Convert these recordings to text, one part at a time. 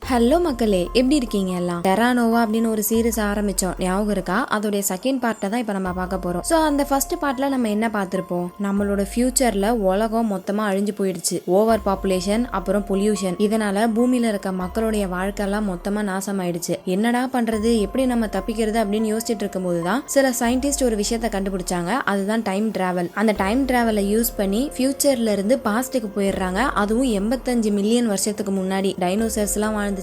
Hello மக்களே, எப்படி இருக்கீங்க எல்லாம்? டெரானோவா அப்படின்னு ஒரு சீரிஸ் ஆரம்பிச்சோம், ஞாபகம் இருக்கா? அதோடைய செகண்ட் பார்ட்டை தான் இப்ப நம்ம பார்க்க போறோம். சோ அந்த ஃபர்ஸ்ட் பார்ட்ல நம்ம என்ன பார்த்திருப்போம்? நம்மளோட ஃபியூச்சர்ல உலகம் மொத்தமா அழிஞ்சு போயிடுச்சு. ஓவர் பாப்புலேஷன், அப்புறம் பொல்யூஷன், இதனால பூமியில இருக்க மக்களுடைய வாழ்க்கை எல்லாம் மொத்தமா நாசமாயிடுச்சு. என்னடா பண்றது, எப்படி நம்ம தப்பிக்கிறது அப்படின்னு யோசிச்சுட்டு இருக்கும் போதுதான் சில சயின்டிஸ்ட் ஒரு விஷயத்த கண்டுபிடிச்சாங்க. அதுதான் டைம் டிராவல். அந்த டைம் டிராவலை யூஸ் பண்ணி ஃபியூச்சர்ல இருந்து பாஸ்டுக்கு போயிடுறாங்க. அதுவும் 85 மில்லியன் வருஷத்துக்கு முன்னாடி டைனோசர்ஸ் எல்லாம் வாழ்ந்துச்சுல,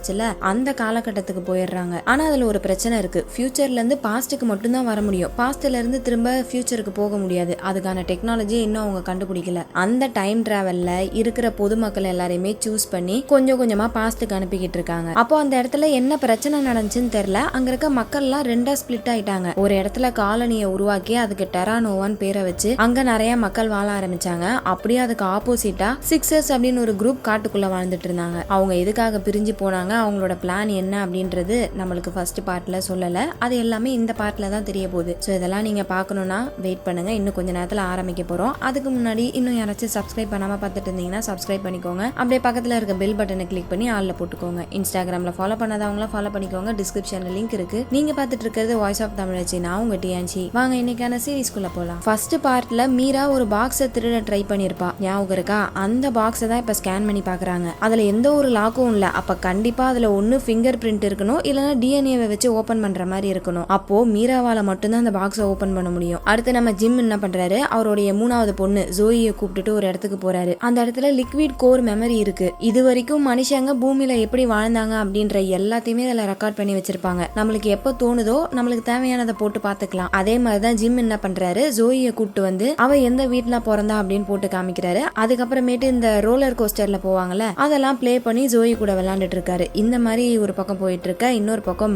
அந்த காலகட்டத்துக்கு போயிடுறாங்க. ஆனா அதுல ஒரு பிரச்சனை இருக்கு. ஃபியூச்சர்ல இருந்து பாஸ்டுக்கு மட்டும்தான் வர முடியும். பாஸ்ட்ல இருந்து திரும்ப ஃபியூச்சருக்கு போக முடியாது. அதுக்கான டெக்னாலஜி இன்னும் அவங்க கண்டுபிடிக்கல. அந்த டைம் டிராவல்ல இருக்கிற பொதுமக்கள் எல்லாரையுமே சூஸ் பண்ணி கொஞ்சம் கொஞ்சமா பாஸ்டுக்கு அனுப்பிக்கிட்டு இருக்காங்க. அப்போ அந்த இடத்துல என்ன பிரச்சனை நடந்துச்சுன்னு தெரியல. அங்க இருக்க மக்கள் எல்லாம் ரெண்டா ஸ்பிளிட் ஆயிட்டாங்க. ஒரு இடத்துல காலனியை உருவாக்கி அதுக்கு டெரானோவான்னு பேரை வச்சு அங்க நிறைய மக்கள் வாழ ஆரம்பிச்சாங்க. அப்படியே அதுக்கு ஆப்போசிட்டா சிக்ஸர்ஸ் அப்படின்னு ஒரு குரூப் காட்டுக்குள்ள வாழ்ந்துட்டு இருந்தாங்க. அவங்க எதுக்காக பிரிஞ்சு போனாங்க, அவங்களோட பிளான் என்ன அப்படின்றது நம்மளுக்கு ஃபர்ஸ்ட் பார்ட்ல சொல்லல. அது எல்லாமே இந்த பார்ட்ல தான் தெரிய போகுது. ஸோ இதெல்லாம் நீங்க பார்க்கணும்னா வெயிட் பண்ணுங்க. இன்னும் கொஞ்ச நேரத்தில் ஆரம்பிக்க போறோம். அதுக்கு முன்னாடி இன்னும் யாராச்சும் சப்ஸ்கிரைப் பண்ணாம பார்த்துட்டு இருந்தீங்கன்னா சப்ஸ்கிரைப் பண்ணிக்கோங்க. அப்படியே பக்கத்துல இருக்க பெல் பட்டனை கிளிக் பண்ணி ஆல்ல போட்டுக்கோங்க. இன்ஸ்டாகிராம்ல ஃபாலோ பண்ணாதவங்கள ஃபாலோ பண்ணிக்கோங்க. டிஸ்கிரிப்ஷன்ல லிங்க் இருக்கு. நீங்க பார்த்துட்டு இருக்கிறது வாய்ஸ் ஆஃப் தமிழச்சி. நான் உங்க டியான்சி. வாங்க இன்னைக்கான சீரீஸ்குள்ள போலாம். ஃபர்ஸ்ட் பார்ட்ல மீரா ஒரு பாக்ஸை திருட ட்ரை பண்ணிருப்பா, ஞாபகம் இருக்கா? அந்த பாக்ஸை தான் இப்ப ஸ்கேன் பண்ணி பாக்குறாங்க. அதுல எந்த ஒரு லாக்கும் இல்ல. அப்ப கண்டிப்பா அதுல ஒன்னு ஃபிங்கர் பிரிண்ட் இருக்கணும், இல்லனா டிஎன்ஏவை வச்சு ஓபன் பண்ற மாதிரி இருக்கணும். அப்போ மீராவால மட்டும்தான் அந்த பாக்ஸை ஓபன் பண்ண முடியும். அடுத்து நம்ம ஜிம் என்ன பண்றாரு, அவருடைய மூணாவது பொண்ணு ஜோயியை கூப்பிட்டுட்டு ஒரு இடத்துக்கு போறாரு. அந்த இடத்துல லிக்விட் கோர் மெமரி இருக்கு. இது வரைக்கும் மனுஷங்க பூமியில எப்படி வாழ்ந்தாங்க அப்படின்ற எல்லாத்தையுமே அதுல ரெக்கார்ட் பண்ணி வச்சிருப்பாங்க. நம்மளுக்கு எப்ப தோணுதோ நம்மளுக்கு தேவையானதை போட்டு பாத்துக்கலாம். அதே மாதிரிதான் ஜிம் என்ன பண்றாரு, ஜோயியை கூப்பிட்டு வந்து அவ எந்த வீட்டுல பிறந்தா அப்படின்னு போட்டு காமிக்கிறாரு. அதுக்கப்புறமேட்டு இந்த ரோலர் கோஸ்டர்ல போவாங்கல்ல, அதெல்லாம் பிளே பண்ணி ஜோயி கூட விளையாண்டுட்டு இருக்காரு. இந்த மாதிரி ஒரு பக்கம் போயிட்டு இருக்க, இன்னொரு பக்கம்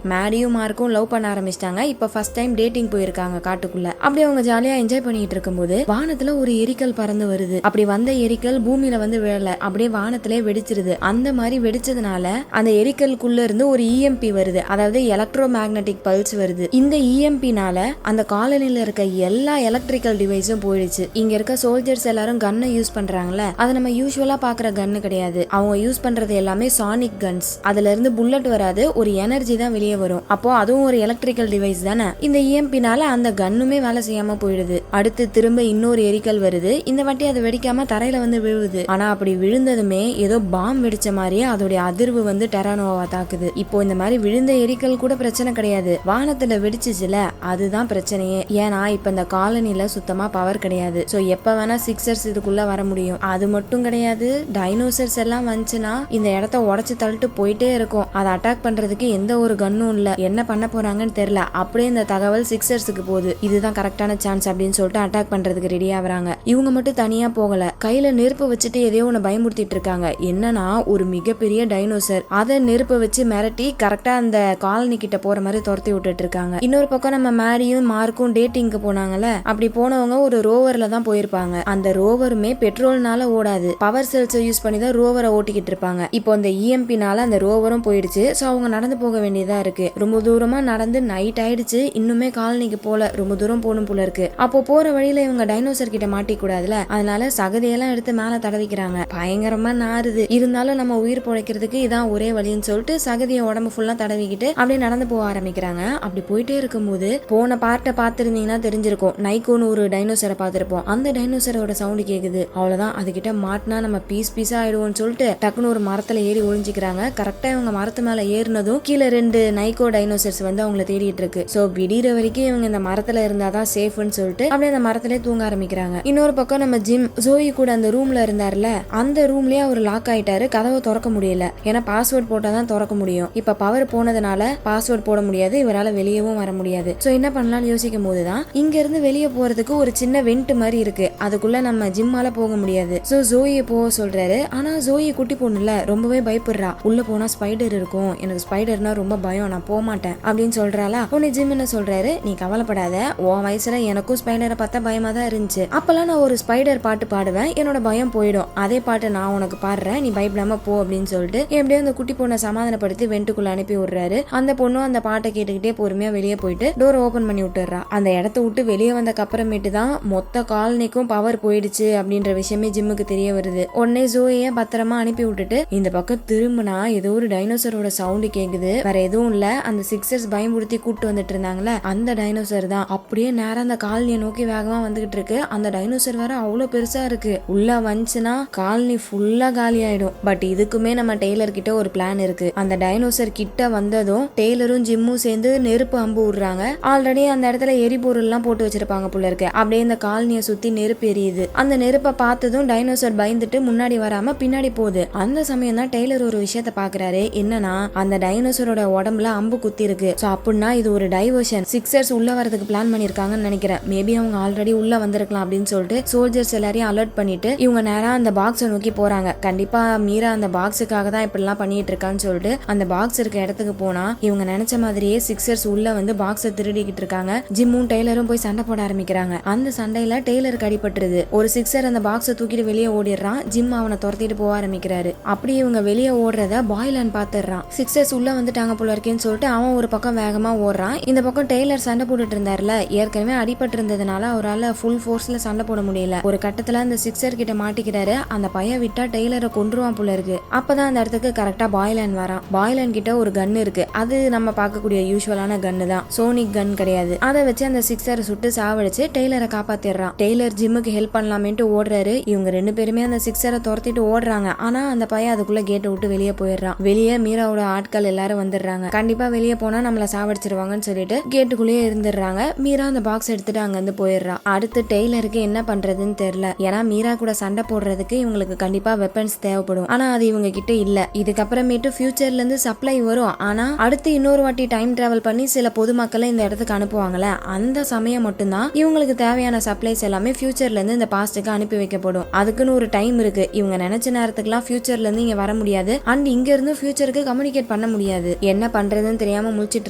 மேடியும் மார்க்கும் லவ் பண்ண ஆரம்பிச்சிட்டாங்க. இப்ப ஃபர்ஸ்ட் டைம் டேட்டிங் போயிருக்காங்க காட்டுக்குள்ள. அப்படி அவங்க ஜாலியா என்ஜாய் பண்ணிட்டு இருக்கும்போது வானத்துல ஒரு எரிக்கல் பறந்து வருது. அப்படி வந்த எரிக்கல் பூமியில வந்து விழல, அப்படியே வானத்திலே வெடிச்சிருது. அந்த மாதிரி வெடிச்சதுனால அந்த எரிக்கலுக்குள்ள இருந்து ஒரு இஎம்பி வருது, அதாவது எலக்ட்ரோ மேக்னெட்டிக் பல்ஸ் வருது. இந்த இஎம்பினால அந்த காலனில இருக்க எல்லா எலக்ட்ரிக்கல் டிவைஸும் போயிடுச்சு. இங்க இருக்க சோல்ஜர்ஸ் எல்லாரும் கன்னை யூஸ் பண்றாங்கல்ல, அது நம்ம யூசுவலா பாக்குற கன்னு கிடையாது. அவங்க யூஸ் பண்றது எல்லாமே சானிக் கன்ஸ். அதுல இருந்து புல்லட் வராது, ஒரு எனர்ஜி தான் வெளியே வரும். அப்போ அதுவும் ஒரு எலக்ட்ரிக்கல் டிவைஸ் தானே. இந்த இஎம்பினால அந்த கன்னுமே வேலை செய்யாம போயிடுது. அடுத்து திரும்ப இன்னொரு எரிக்கல் வருது. இந்த வாட்டி அது வெடிக்காம தரையில வந்து விழுவுது. ஆனா அப்படி விழுந்ததுமே ஏதோ பாம் வெடிச்ச மாதிரியே அதோடைய அதிர்வு வந்து டெரானோவா தாக்குது. இப்போ இந்த மாதிரி விழுந்த எரிக்கல் கூட பிரச்சனை கிடையாது, வானத்துல வெடிச்சுச்சுல அதுதான் பிரச்சனையே. ஏன்னா இப்ப இந்த காலனில சுத்தமா பவர் கிடையாது. சோ எப்ப வேணா சிக்ஸர்ஸ் இதுக்குள்ள வர முடியும். அது மட்டும் கிடையாது, டைனோசர்ஸ் எல்லாம் வந்துச்சுன்னா இந்த இடத்த உடைச்சு தள்ளிட்டு போயிட்டே இருக்கும். அதை அட்டாக் பண்றதுக்கு எந்த ஒரு கன்னும் இல்ல. என்ன பண்ண போறாங்கன்னு தெரியல. அப்படியே இந்த தகவல் சிக்ஸர்ஸுக்கு போகுது. இதுதான் கரெக்டான சான்ஸ் அப்படின்னு சொல்லிட்டு அட்டாக் பண்றதுக்கு ரெடி ஆகுறாங்க. இவங்க மட்டும் தனியா போகல, கையில நெருப்பு வச்சுட்டு எதையோ ஒண்ணு பயமுறுத்திட்டு இருக்காங்க. என்னன்னா ஒரு மிகப்பெரிய டைனோசர், அதை நெருப்பை வச்சு மிரட்டி கரெக்டா அந்த காலனி கிட்ட போற மாதிரி துரத்தி விட்டுட்டு இருக்காங்க. இன்னொரு பக்கம் நம்ம மேரியும் மார்க்கும் டேட்டிங்க்கு போனாங்கல்ல, அப்படி போனவங்க ஒரு ரோவர்ல தான் போயிருப்பாங்க. அந்த ரோவருமே பெட்ரோல்னால ஓடாது, பவர் செல்ஸ் யூஸ் பண்ணி தான் ரோவரை ஓட்டிக்கிட்டு இருப்பாங்க. இப்போ அந்த இஎம்பினால அந்த ரோவரும் போயிடுச்சு. சோ அவங்க நடந்து போக வேண்டியதா இருக்கு. ரொம்ப தூரமா நடந்து நைட் ஆயிடுச்சு, இன்னுமே காலனிக்கு போல, ரொம்ப தூரம் போகணும் போல இருக்கு. அப்போ போற வழியில இவங்க டைனோசர் கிட்ட மாட்டிக்கூடாதுல, அதனால சகதியெல்லாம் எடுத்து மேல தடவிக்கிறாங்க. பயங்கரமா நாறுது. இருந்தாலும் நம்ம உயிர் பொழைக்கிறதுக்கு இதான் ஒரே வழின்னு சொல்லிட்டு சகதியை உடம்பு ஃபுல்லா தடவிக்கிட்டு அப்படியே நடந்து போக ஆரம்பிக்கிறாங்க. அப்படி போயிட்டே இருக்கும்போது போன பார்ட்டை பார்த்திருந்தீங்கன்னா தெரிஞ்சிருக்கும், நைக்கோன்னு ஒரு டைனோசரை பார்த்திருப்போம். அந்த டைனோசரோட சவுண்ட் கேக்குது. அவ்வளவுதான், அதுகிட்ட மாட்டினா நம்ம பீஸா ஆயிடுவோம்னு சொல்லிட்டு டக்குன்னு ஒரு மரத்துல ஏறி ஒளிஞ்சிக்கிறாங்க. கரெக்டா இவங்க மரத்து மேல ஏறினதும் கீழே 2 நைக்கோ டைனோசர்ஸ் வந்து அவங்களை தேடிட்டு இருக்கு. சோ விடிற வரைக்கும் இவங்க இந்த மரத்துல இருந்தாதான் சேஃப்னு சொல்லிட்டு அப்படியே அந்த மரத்திலே தூங்க ஆரம்பிக்கிறாங்க. இன்னொரு பக்கம் நம்ம ஜிம் ஜோயி கூட அந்த ரூம்ல இருந்தாருல, அந்த ரூம்லயே அவர் லாக் ஆயிட்டாரு. கதவை திறக்க முடியல, ஏன்னா பாஸ்வேர்ட் போட்டாதான் திறக்க முடியும். இப்ப பவர் போனதுனால பாஸ்வேர்ட் போட முடியாது, இவரால வெளியவும் வர முடியாது. சோ என்ன பண்ணலாம்னு யோசிக்கும் போதுதான் இங்க இருந்து வெளியே போறதுக்கு ஒரு சின்ன வெண்ட் மாதிரி இருக்கு, அதுக்குள்ள நம்ம ஜிம்மால போக முடியாது. சோ ஜோயை போக சொல்றாரு. ஆனா ஜோயி குட்டி பொண்ணுல ரொம்பவே பயப்படுறா. உள்ள போனா ஸ்பைடர் இருக்கும், எனக்கு ஸ்பைடர்னா ரொம்ப பயம், நான் போக மாட்டேன் அப்படின்னு சொல்றாளா. உன்னை ஜிம் என்ன சொல்றாரு, நீ கவலைப்படாத, உன் வயசுல எனக்கும் ஸ்பைடரை பார்த்தா பயமா தான் இருந்துச்சு. அப்பெல்லாம் நான் ஒரு ஸ்பைடர் பாட்டு பாடுவேன், என்னோட பயம் போயிடும். அதே பாட்டு நான் உனக்கு பாடுறேன், நீ பயப்படாம போ அப்படின்னு சொல்லிட்டு எப்படியோ அந்த குட்டி பொண்ணை சமாதானப்படுத்தி வெண்டுக்குள்ள அனுப்பி விடுறாரு. அந்த பொண்ணும் அந்த பாட்டை கேட்டுக்கிட்டே பொறுமையா வெளியே போயிட்டு டோர் ஓபன் பண்ணி விட்டுறா. அந்த இடத்த விட்டு வெளியே வந்தக்கு அப்புறமேட்டு தான் மொத்த காலனிக்கும் பவர் போயிடுச்சு அப்படின்ற விஷயமே ஜிம்முக்கு தெரிய வருது. உடனே ஜோயை பத்திரமா அனுப்பி விட்டுட்டு இந்த பக்கம் திரும்ப திரும்பினா ஏதோ ஒரு டைனோசரோட சவுண்ட் கேக்குது. வேற எதுவும் இல்ல, அந்த சிக்ஸர்ஸ் பயமுறுத்தி கூட்டு வந்துட்டு இருந்தாங்கல்ல அந்த டைனோசர் தான். அப்படியே நேரம் அந்த காலனியை நோக்கி வேகமா வந்துகிட்டு இருக்கு. அந்த டைனோசர் வேற அவ்வளவு பெருசா இருக்கு. உள்ள வந்துச்சுன்னா காலனி ஃபுல்லா காலி ஆயிடும். பட் இதுக்குமே நம்ம டெய்லர் கிட்ட ஒரு பிளான் இருக்கு. அந்த டைனோசர் கிட்ட வந்ததும் டெய்லரும் ஜிம்மும் சேர்ந்து நெருப்பு அம்பு விடுறாங்க. ஆல்ரெடி அந்த இடத்துல எரிபொருள் எல்லாம் போட்டு வச்சிருப்பாங்க போல இருக்கு. அப்படியே இந்த காலனியை சுத்தி நெருப்பு எரியுது. அந்த நெருப்பை பார்த்ததும் டைனோசர் பயந்துட்டு முன்னாடி வராம பின்னாடி போகுது. அந்த சமயம் தான் டெய்லர் ஒரு விஷயத்த பாக்குறாரு. என்னன்னா அந்த டைனோசரோட உடம்புல அம்பு குத்தி இருக்கு. சோ அப்படின்னா இது ஒரு டைவர்ஷன். சிக்ஸர்ஸ் உள்ள வரதுக்கு பிளான் பண்ணிருக்காங்கன்னு நினைக்கிறேன். மேபி அவங்க ஆல்ரெடி உள்ள வந்திருக்கலாம் அப்படின்னு சொல்லிட்டு சோல்ஜர்ஸ் எல்லாரையும் அலர்ட் பண்ணிட்டு இவங்க நேரா அந்த பாக்ஸை நோக்கி போறாங்க. கண்டிப்பா மீரா அந்த பாக்ஸுக்காக தான் இப்படி எல்லாம் பண்ணிட்டு இருக்கான்னு சொல்லிட்டு அந்த பாக்ஸ் இருக்க இடத்துக்கு போனா இவங்க நினைச்ச மாதிரியே சிக்ஸர்ஸ் உள்ள வந்து பாக்ஸை திருடிக்கிட்டு இருக்காங்க. ஜிம்மும் டெய்லரும் போய் சண்டை போட ஆரம்பிக்கிறாங்க. அந்த சண்டையில டெய்லருக்கு அடிபட்டுருது. ஒரு சிக்ஸர் அந்த பாக்ஸை தூக்கிட்டு வெளியே ஓடிடுறான். ஜிம் அவனை துரத்திட்டு போக ஆரம்பிக்கிறாரு. அப்படி இவங்க வெளியே ஓடுறத பாய்லான் பாத்துறான். சிக்ஸர்ஸ் உள்ள வந்துட்டாங்க போல இருக்கேன்னு சொல்லிட்டு அவன் ஒரு பக்கம் வேகமா ஓடுறான். இந்த பக்கம் டெய்லர் சண்டை போட்டுட்டு இருந்தாருல, ஏற்கனவே அடிபட்டு இருந்ததுனால அவரால் ஃபுல் ஃபோர்ஸ்ல சண்டை போட முடியல. ஒரு கட்டத்துல அந்த சிக்ஸர் கிட்ட மாட்டிக்கிறாரு. அந்த பையன் விட்டா டெய்லரை கொன்றுவான் போல இருக்கு. அப்பதான் அந்த இடத்துக்கு கரெக்டா பாய்லான் வரான். பாய்லான் கிட்ட ஒரு கன் இருக்கு. அது நம்ம பார்க்கக்கூடிய யூஸ்வலான கன்னு தான், சோனிக் கன் கிடையாது. அதை வச்சு அந்த சிக்ஸரை சுட்டு சாவடிச்சு டெய்லரை காப்பாத்திடுறான். டெய்லர் ஜிம்முக்கு ஹெல்ப் பண்ணலாமேன்ட்டு ஓடுறாரு. இவங்க ரெண்டு பேருமே அந்த சிக்ஸரை துரத்திட்டு ஓடுறாங்க. ஆனா அந்த பையன் அதுக்குள்ள கேட்டை விட்டு வெளியே போயிடுறான். வெளியே மீராவோட ஆட்கள் எல்லாரும் வந்துடுறாங்க. கண்டிப்பா வெளியே போனா நம்மள சாவடிச்சிருவாங்கன்னு சொல்லிட்டு கேட்டுக்குள்ளேயே இருந்துடுறாங்க. மீரா அந்த பாக்ஸ் எடுத்துட்டு அங்க இருந்து போயிடுறா. அடுத்து டெய்லருக்கு என்ன பண்றதுன்னு தெரியல. ஏன்னா மீரா கூட சண்டை போடுறதுக்கு இவங்களுக்கு கண்டிப்பா வெப்பன்ஸ் தேவைப்படும். ஆனா அது இவங்க கிட்ட இல்ல. இதுக்கப்புறமேட்டு ஃபியூச்சர்ல இருந்து சப்ளை வரும். ஆனா அடுத்து இன்னொரு வாட்டி டைம் டிராவல் பண்ணி சில பொதுமக்களை இந்த இடத்துக்கு அனுப்புவாங்கல்ல, அந்த சமயம் மட்டும்தான் இவங்களுக்கு தேவையான சப்ளைஸ் எல்லாமே ஃபியூச்சர்ல இருந்து இந்த பாஸ்டுக்கு அனுப்பி வைக்கப்படும். அதுக்குன்னு ஒரு டைம் இருக்கு. இவங்க நினைச்ச நேரத்துக்குலாம் ஃபியூச்சர்ல இருந்து இங்க வர முடியாது. அண்ட் இங்க இருந்து ஃபியூச்சருக்கு கம்யூனிகேட் பண்ண முடியாது. என்ன பண்றதுன்னு தெரியாம முழிச்சிட்டு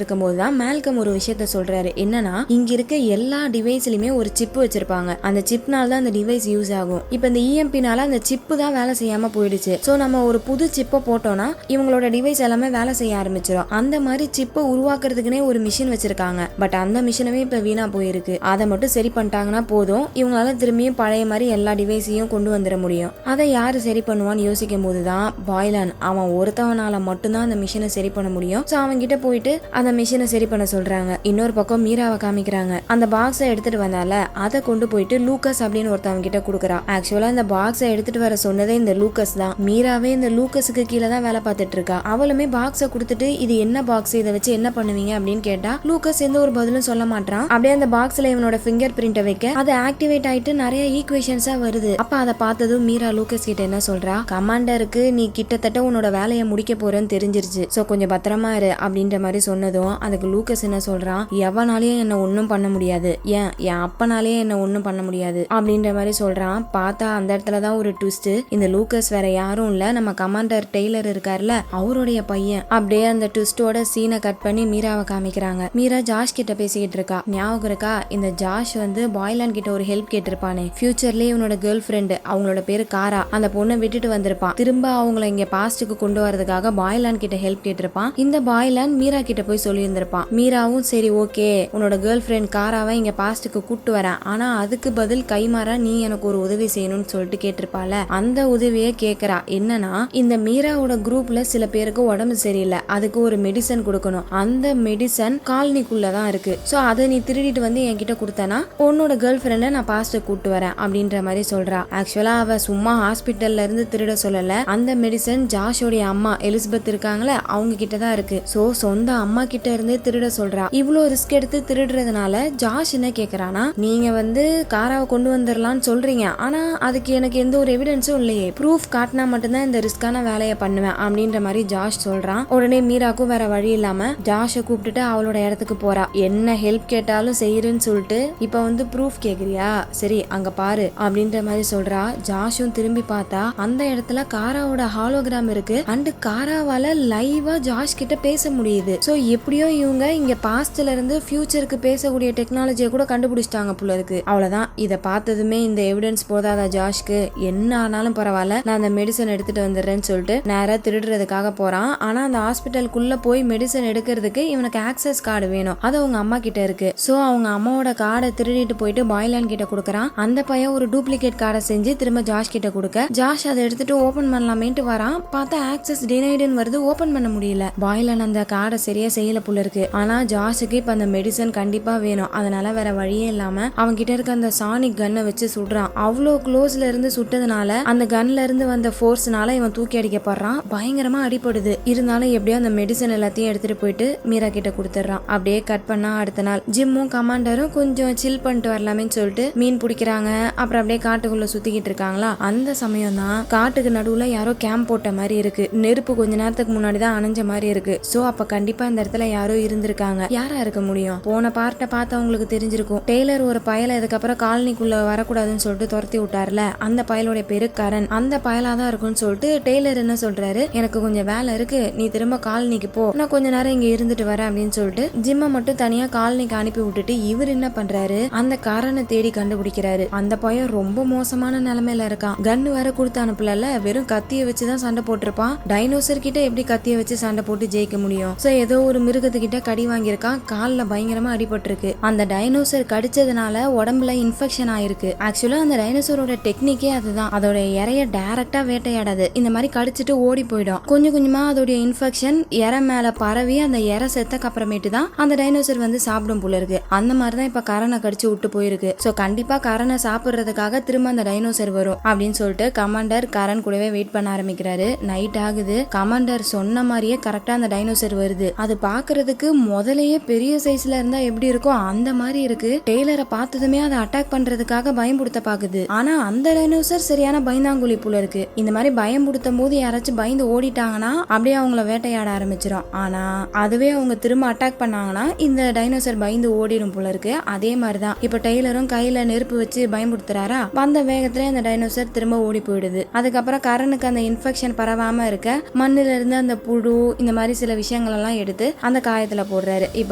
இருக்கும் போதுதான் மேல்கம் ஒரு விஷயத்த சொல்றாரு. என்னன்னா இங்க இருக்க எல்லா டிவைஸ்லயுமே ஒரு சிப் வச்சிருப்பாங்க. அந்த சிப்னால தான் அந்த டிவைஸ் யூஸ் ஆகும். இப்ப இந்த இஎம்பினால அந்த சிப்பு தான் வேலை செய்யாம போயிடுச்சு. சோ நம்ம ஒரு புது சிப்பை போட்டோம்னா இவங்களோட டிவைஸ் எல்லாமே வேலை செய்ய ஆரம்பிச்சிடும். அந்த மாதிரி சிப்பை உருவாக்குறதுக்குனே ஒரு மிஷின் வச்சிருக்காங்க. பட் அந்த மிஷினவே இப்ப வீணா போயிருக்கு. அதை மட்டும் சரி பண்ணிட்டாங்கன்னா போதும், இவங்களால திரும்பியும் பழைய மாதிரி எல்லா டிவைஸையும் கொண்டு வந்துட முடியும். அதை யாரு சரி பண்ணுவான்னு யோசிக்கும் போதுதான் பாய்லான் அவன் ஒருத்தவனால மட்டும்தான் அந்த மிஷினை சரி பண்ண முடியும். சோ அவங்க கிட்ட போயிட்டு அந்த மிஷினை சரி பண்ண சொல்றாங்க. இன்னொரு பக்கம் மீராவை காமிக்கிறாங்க. அந்த பாக்ஸை எடுத்துட்டு வந்தால அதை கொண்டு போயிட்டு லூக்கஸ் அப்படின்னு ஒருத்தவங்க கிட்ட கொடுக்குறா. ஆக்சுவலா இந்த பாக்ஸை எடுத்துட்டு வர சொன்னதே இந்த லூக்கஸ் தான். மீராவே இந்த லூக்கஸுக்கு கீழே தான் வேலை பார்த்துட்டு இருக்கா. அவளுமே பாக்ஸை கொடுத்துட்டு இது என்ன பாக்ஸ், இதை வச்சு என்ன பண்ணுவீங்க அப்படின்னு கேட்டா லூக்கஸ் எந்த ஒரு பதிலும் சொல்ல மாட்டான். அப்படியே அந்த பாக்ஸ்ல இவனோட ஃபிங்கர் பிரிண்ட்டை வைக்க அது ஆக்டிவேட் ஆயிட்டு நிறைய ஈக்குவேஷன்ஸா வருது. அப்ப அதை பார்த்ததும் மீரா லூக்கஸ் கிட்ட என்ன சொல்றா, கமாண்டருக்கு நீ கிட்டத்தட்ட உன்னோட வேலையை முடிக்க போறேன்னு தெரிஞ்சிருச்சு, சோ கொஞ்சம் பத்திரமா இரு அப்படின்ற மாதிரி சொன்னதும் அதுக்கு லூக்கஸ் என்ன சொல்றான், எவனாலேயும் என்ன ஒன்னும் பண்ண முடியாது, ஏன் என் அப்பனாலேயே என்ன ஒன்னும் பண்ண முடியாது அப்படின்ற மாதிரி சொல்றான். பார்த்தா அந்த இடத்துலதான் ஒரு ட்விஸ்ட். இந்த லூக்கஸ் வேற யாரும் இல்ல, நம்ம கமாண்டர் டெய்லர் இருக்காருல அவருடைய பையன். அப்படியே அந்த ட்விஸ்டோட சீனை கட் பண்ணி மீராவை காமிக்கிறாங்க. மீரா ஜாஷ் கிட்ட பேசிக்கிட்டு இருக்கா. ஞாபகம் இருக்கா, இந்த ஜாஷ் வந்து பாய்லான் கிட்ட ஒரு ஹெல்ப் கேட்டிருப்பானே, ஃபியூச்சர்லயே இவனோட கேர்ள் ஃப்ரெண்டு, அவங்களோட பேரு காரா, அந்த பொண்ணை விட்டுட்டு வந்திருப்பான். திரும்ப அவங்கள இங்க பாஸ்டுக்கு கொண்டு வரதுக்காக பாய்லான் கிட்ட ஹெல்ப் கேட்டிருப்பான். இந்த பாய்லான் மீரா கிட்ட போய் சொல்லி இருந்திருப்பான். மீராவும் சரி ஓகே உன்னோட கேர்ள் ஃப்ரெண்ட் காராவை இங்க பாஸ்டுக்கு கூட்டு வரேன், ஆனா அதுக்கு பதில் கைமாறா நீ எனக்கு ஒரு உதவி செய்யணும்னு சொல்லிட்டு கேட்டிருப்பால. அந்த உதவியை கேக்குறா. என்னன்னா இந்த மீராவோட குரூப்ல சில பேருக்கு உடம்பு சரியில்லை, அதுக்கு ஒரு மெடிசன் கொடுக்கணும். அந்த மெடிசன் காலனிக்குள்ளதான் இருக்கு. சோ அதை நீ திருடிட்டு வந்து என்கிட்ட கொடுத்தனா உன்னோட கேர்ள் ஃப்ரெண்ட நான் பாஸ்டுக்கு கூட்டு வரேன் அப்படின்ற மாதிரி சொல்றா. ஆக்சுவலா அவ சும்மா ஹாஸ்பிட்டல்ல இருந்து திருட சொல்லல. அந்த மெடிசன் ஜாஷோடைய அம்மா எலிசபெத் இருக்காங்களே அவங்க கிட்டதான் இருக்கு. சோ சொந்த அம்மா கிட்ட இருந்தே திருட சொல்றா. இவ்வளவு ரிஸ்க் எடுத்து திருடுறதுனால ஜாஷ் என்ன கேக்குறானா, நீங்க வந்து காராவை கொண்டு வந்துடலாம்னு சொல்றீங்க, ஆனா அதுக்கு எனக்கு எந்த ஒரு எவிடன்ஸும் இல்லையே, ப்ரூஃப் காட்டினா மட்டும்தான் இந்த ரிஸ்கான வேலையை பண்ணுவேன் அப்படின்ற மாதிரி ஜாஷ் சொல்றான். உடனே மீராக்கும் வேற வழி இல்லாம ஜாஷை கூப்பிட்டுட்டு அவளோட இடத்துக்கு போறா. என்ன ஹெல்ப் கேட்டாலும் செய்யறேன்னு சொல்லிட்டு இப்ப வந்து ப்ரூஃப் கேக்குறியா, சரி அங்க பாரு அப்படின்ற மாதிரி சொல்றா. ஜாஷும் திரும்பி பார்த்தா அந்த இடத்துல காராவோட ஹாலோகிராம் இருக்கு. அண்ட் காராவால லைவா ஜாஷ் கிட்ட பேச முடியுது. சோ எப்படியோ இவங்க இங்க பாஸ்ட்ல இருந்து ஃபியூச்சருக்கு பேசக்கூடிய டெக்னாலஜியை கூட கண்டுபிடிச்சிட்டாங்க போல இருக்கு. அவ்வளவுதான். இதை பார்த்ததுமே இந்த எவிடன்ஸ் போதாதா ஜாஷ்க்கு, என்ன ஆனாலும் பரவாயில்ல நான் அந்த மெடிசன் எடுத்துட்டு வந்துடுறேன்னு சொல்லிட்டு நேரா திருடுறதுக்காக போறான். ஆனா அந்த ஹாஸ்பிட்டலுக்குள்ள போய் மெடிசன் எடுக்கிறதுக்கு இவனுக்கு ஆக்சஸ் கார்டு வேணும். அது அவங்க அம்மா கிட்ட இருக்கு. சோ அவங்க அம்மாவோட கார்டை திருடிட்டு போயிட்டு பாய்லான் கிட்ட கொடுக்கறான். அந்த பையன் ஒரு டூப்ளிகேட் கார்டை செஞ்சு திரும்ப ஜாஷ் கிட்ட கொடுக்க ஜாஷ் அதை எடுத்துட்டு ஓபன் பண்ணலாமேன்ட்டு வரான். பார்த்தா ஆக்சஸ் டினைடுன்னு வருது, ஓபன் பண்ண முடியல. பாய்லன் அந்த கார்டை சரியா செய்யல போல இருக்கு. ஆனா ஜாஷுக்கு இப்ப அந்த மெடிசன் கண்டிப்பா வேணும். அதனால வேற வழியே இல்லாம அவங்க கிட்ட இருக்க அந்த சானிக் கன்னை வச்சு சுடுறான். அவ்வளோ க்ளோஸ்ல இருந்து சுட்டதுனால அந்த கன்ல இருந்து வந்த ஃபோர்ஸ்னால இவன் தூக்கி அடிக்கப்படுறான். பயங்கரமா அடிபடுது. இருந்தாலும் எப்படியோ அந்த மெடிசன் எல்லாத்தையும் எடுத்துட்டு போயிட்டு மீரா கிட்ட கொடுத்துறான். அப்படியே கட் பண்ணா அடுத்த நாள் ஜிம்மும் கமாண்டரும் கொஞ்சம் சில் பண்ணிட்டு வரலாமேன்னு சொல்லிட்டு மீன் பிடிக்கிறாங்க. அப்புறம் அப்படியே காட்டுக்குள்ள சுத்திக்கிட்டு இருக்காங்களா. அந்த சமயம் தான் காட்டுக்கு நடுவுல யாரோ கேம்ப் போட்ட மாதிரி இருக்கு. நெருப்பு கொஞ்ச நேரத்துக்கு முன்னாடி தான் அணைஞ்ச மாதிரி இருக்கு. சோ அப்ப கண்டிப்பா இந்த இடத்துல யாரோ இருந்திருக்காங்க. யாரா இருக்க முடியும்? போன பார்ட்ட பார்த்தவங்களுக்கு தெரிஞ்சிருக்கும். டெய்லர் ஒரு பயலை இதுக்கப்புறம் காலனிக்குள்ள வரக்கூடாதுன்னு சொல்லிட்டு துரத்தி விட்டார்ல, அந்த பயலோட பேரு கரண். அந்த பயலாதான் இருக்கும்னு சொல்லிட்டு டெய்லர் என்ன சொல்றாரு, எனக்கு கொஞ்சம் வேலை இருக்கு, நீ திரும்ப காலனிக்கு போ, நான் கொஞ்ச நேரம் இங்க இருந்துட்டு வரேன் அப்படின்னு சொல்லிட்டு ஜிம்மை மட்டும் தனியா காலனிக்கு அனுப்பி விட்டுட்டு இவர் என்ன பண்றாரு, அந்த கரனை தேடி கண்டுபிடிக்கிறாரு. அந்த பையன் ரொம்ப மோசமான நிலைமையில இருக்கான். கன்னு வேற கொடுத்து அனுப்பல, வெறும் கத்திய வச்சுதான் சண்டை போட்டிருப்பான். டைனோசர் கிட்ட எப்படி கத்திய வச்சு சண்டை போட்டு ஜெயிக்க முடியும்? சோ ஏதோ ஒரு மிருகத்துக்கிட்ட கடி வாங்கியிருக்கான். கால்ல பயங்கரமா அடிபட்டிருக்கு. அந்த டைனோசர் கடிச்சதுனால உடம்புல இன்ஃபெக்ஷன் ஆயிருக்கு. ஆக்சுவலா அந்த டைனோசரோட டெக்னிக்கே அதுதான். அதோட இறைய டைரக்டா வேட்டையாடாது, இந்த மாதிரி கடிச்சிட்டு ஓடி போயிடும். கொஞ்சம் கொஞ்சமா அதோட இன்ஃபெக்ஷன் இறை மேல பரவி அந்த இறை செத்தக்கு அப்புறமேட்டு தான் அந்த டைனோசர் வந்து சாப்பிடும் போல இருக்கு. அந்த மாதிரிதான் இப்ப கரணை கடிச்சு விட்டு போயிருக்கு. சோ கண்டிப்பா கரணை சாப்பிடுறதுக்காக திரும்ப அந்த டைனோசர் வரும் அப்படின்னு சொல்லிட்டு கமாண்டர் கரண் கூடவே வெயிட் பண்ண ஆரம்பிக்கிறாரு. நைட் ஆகுது. கமாண்டர் சொன்ன மாதிரியே கரெக்டா அந்த டைனோசர் வருது. அது பாக்குறதுக்கு முதலையே பெரிய சைஸ்ல இருந்தா எப்படி இருக்கும் அந்த மாதிரி இருக்கு. டெய்லரை பார்த்ததுமே அதை அட்டாக் பண்றதுக்காக பயம்படுத்த பாக்குது. ஆனா அந்த டைனோசர் சரியான பயந்தாங்குழி போல இருக்கு. இந்த மாதிரி பயம்படுத்தும் போது யாராச்சும் பயந்து ஓடிட்டாங்கன்னா அப்படியே அவங்கள வேட்டையாட ஆரம்பிச்சிடும். ஆனா அதுவே அவங்க திரும்ப அட்டாக் பண்ணாங்கன்னா இந்த டைனோசர் பயந்து ஓடிடும் போல இருக்கு. அதே மாதிரிதான் இப்ப டெய்லரும் கையில நெருப்பு வச்சு பயன்படுத்துறாரா, வந்த வேகத்துல அந்த டைனோசர் திரும்ப ஓடி போயிடுது. அதுக்கப்புறம் கரனுக்கு அந்த இன்ஃபெக்ஷன் பரவாம இருக்க மண்ணுல இருந்து அந்த புழு இந்த மாதிரி சில விஷயங்கள் எல்லாம் எடுத்து அந்த காயத்துல போடுறாரு. இப்ப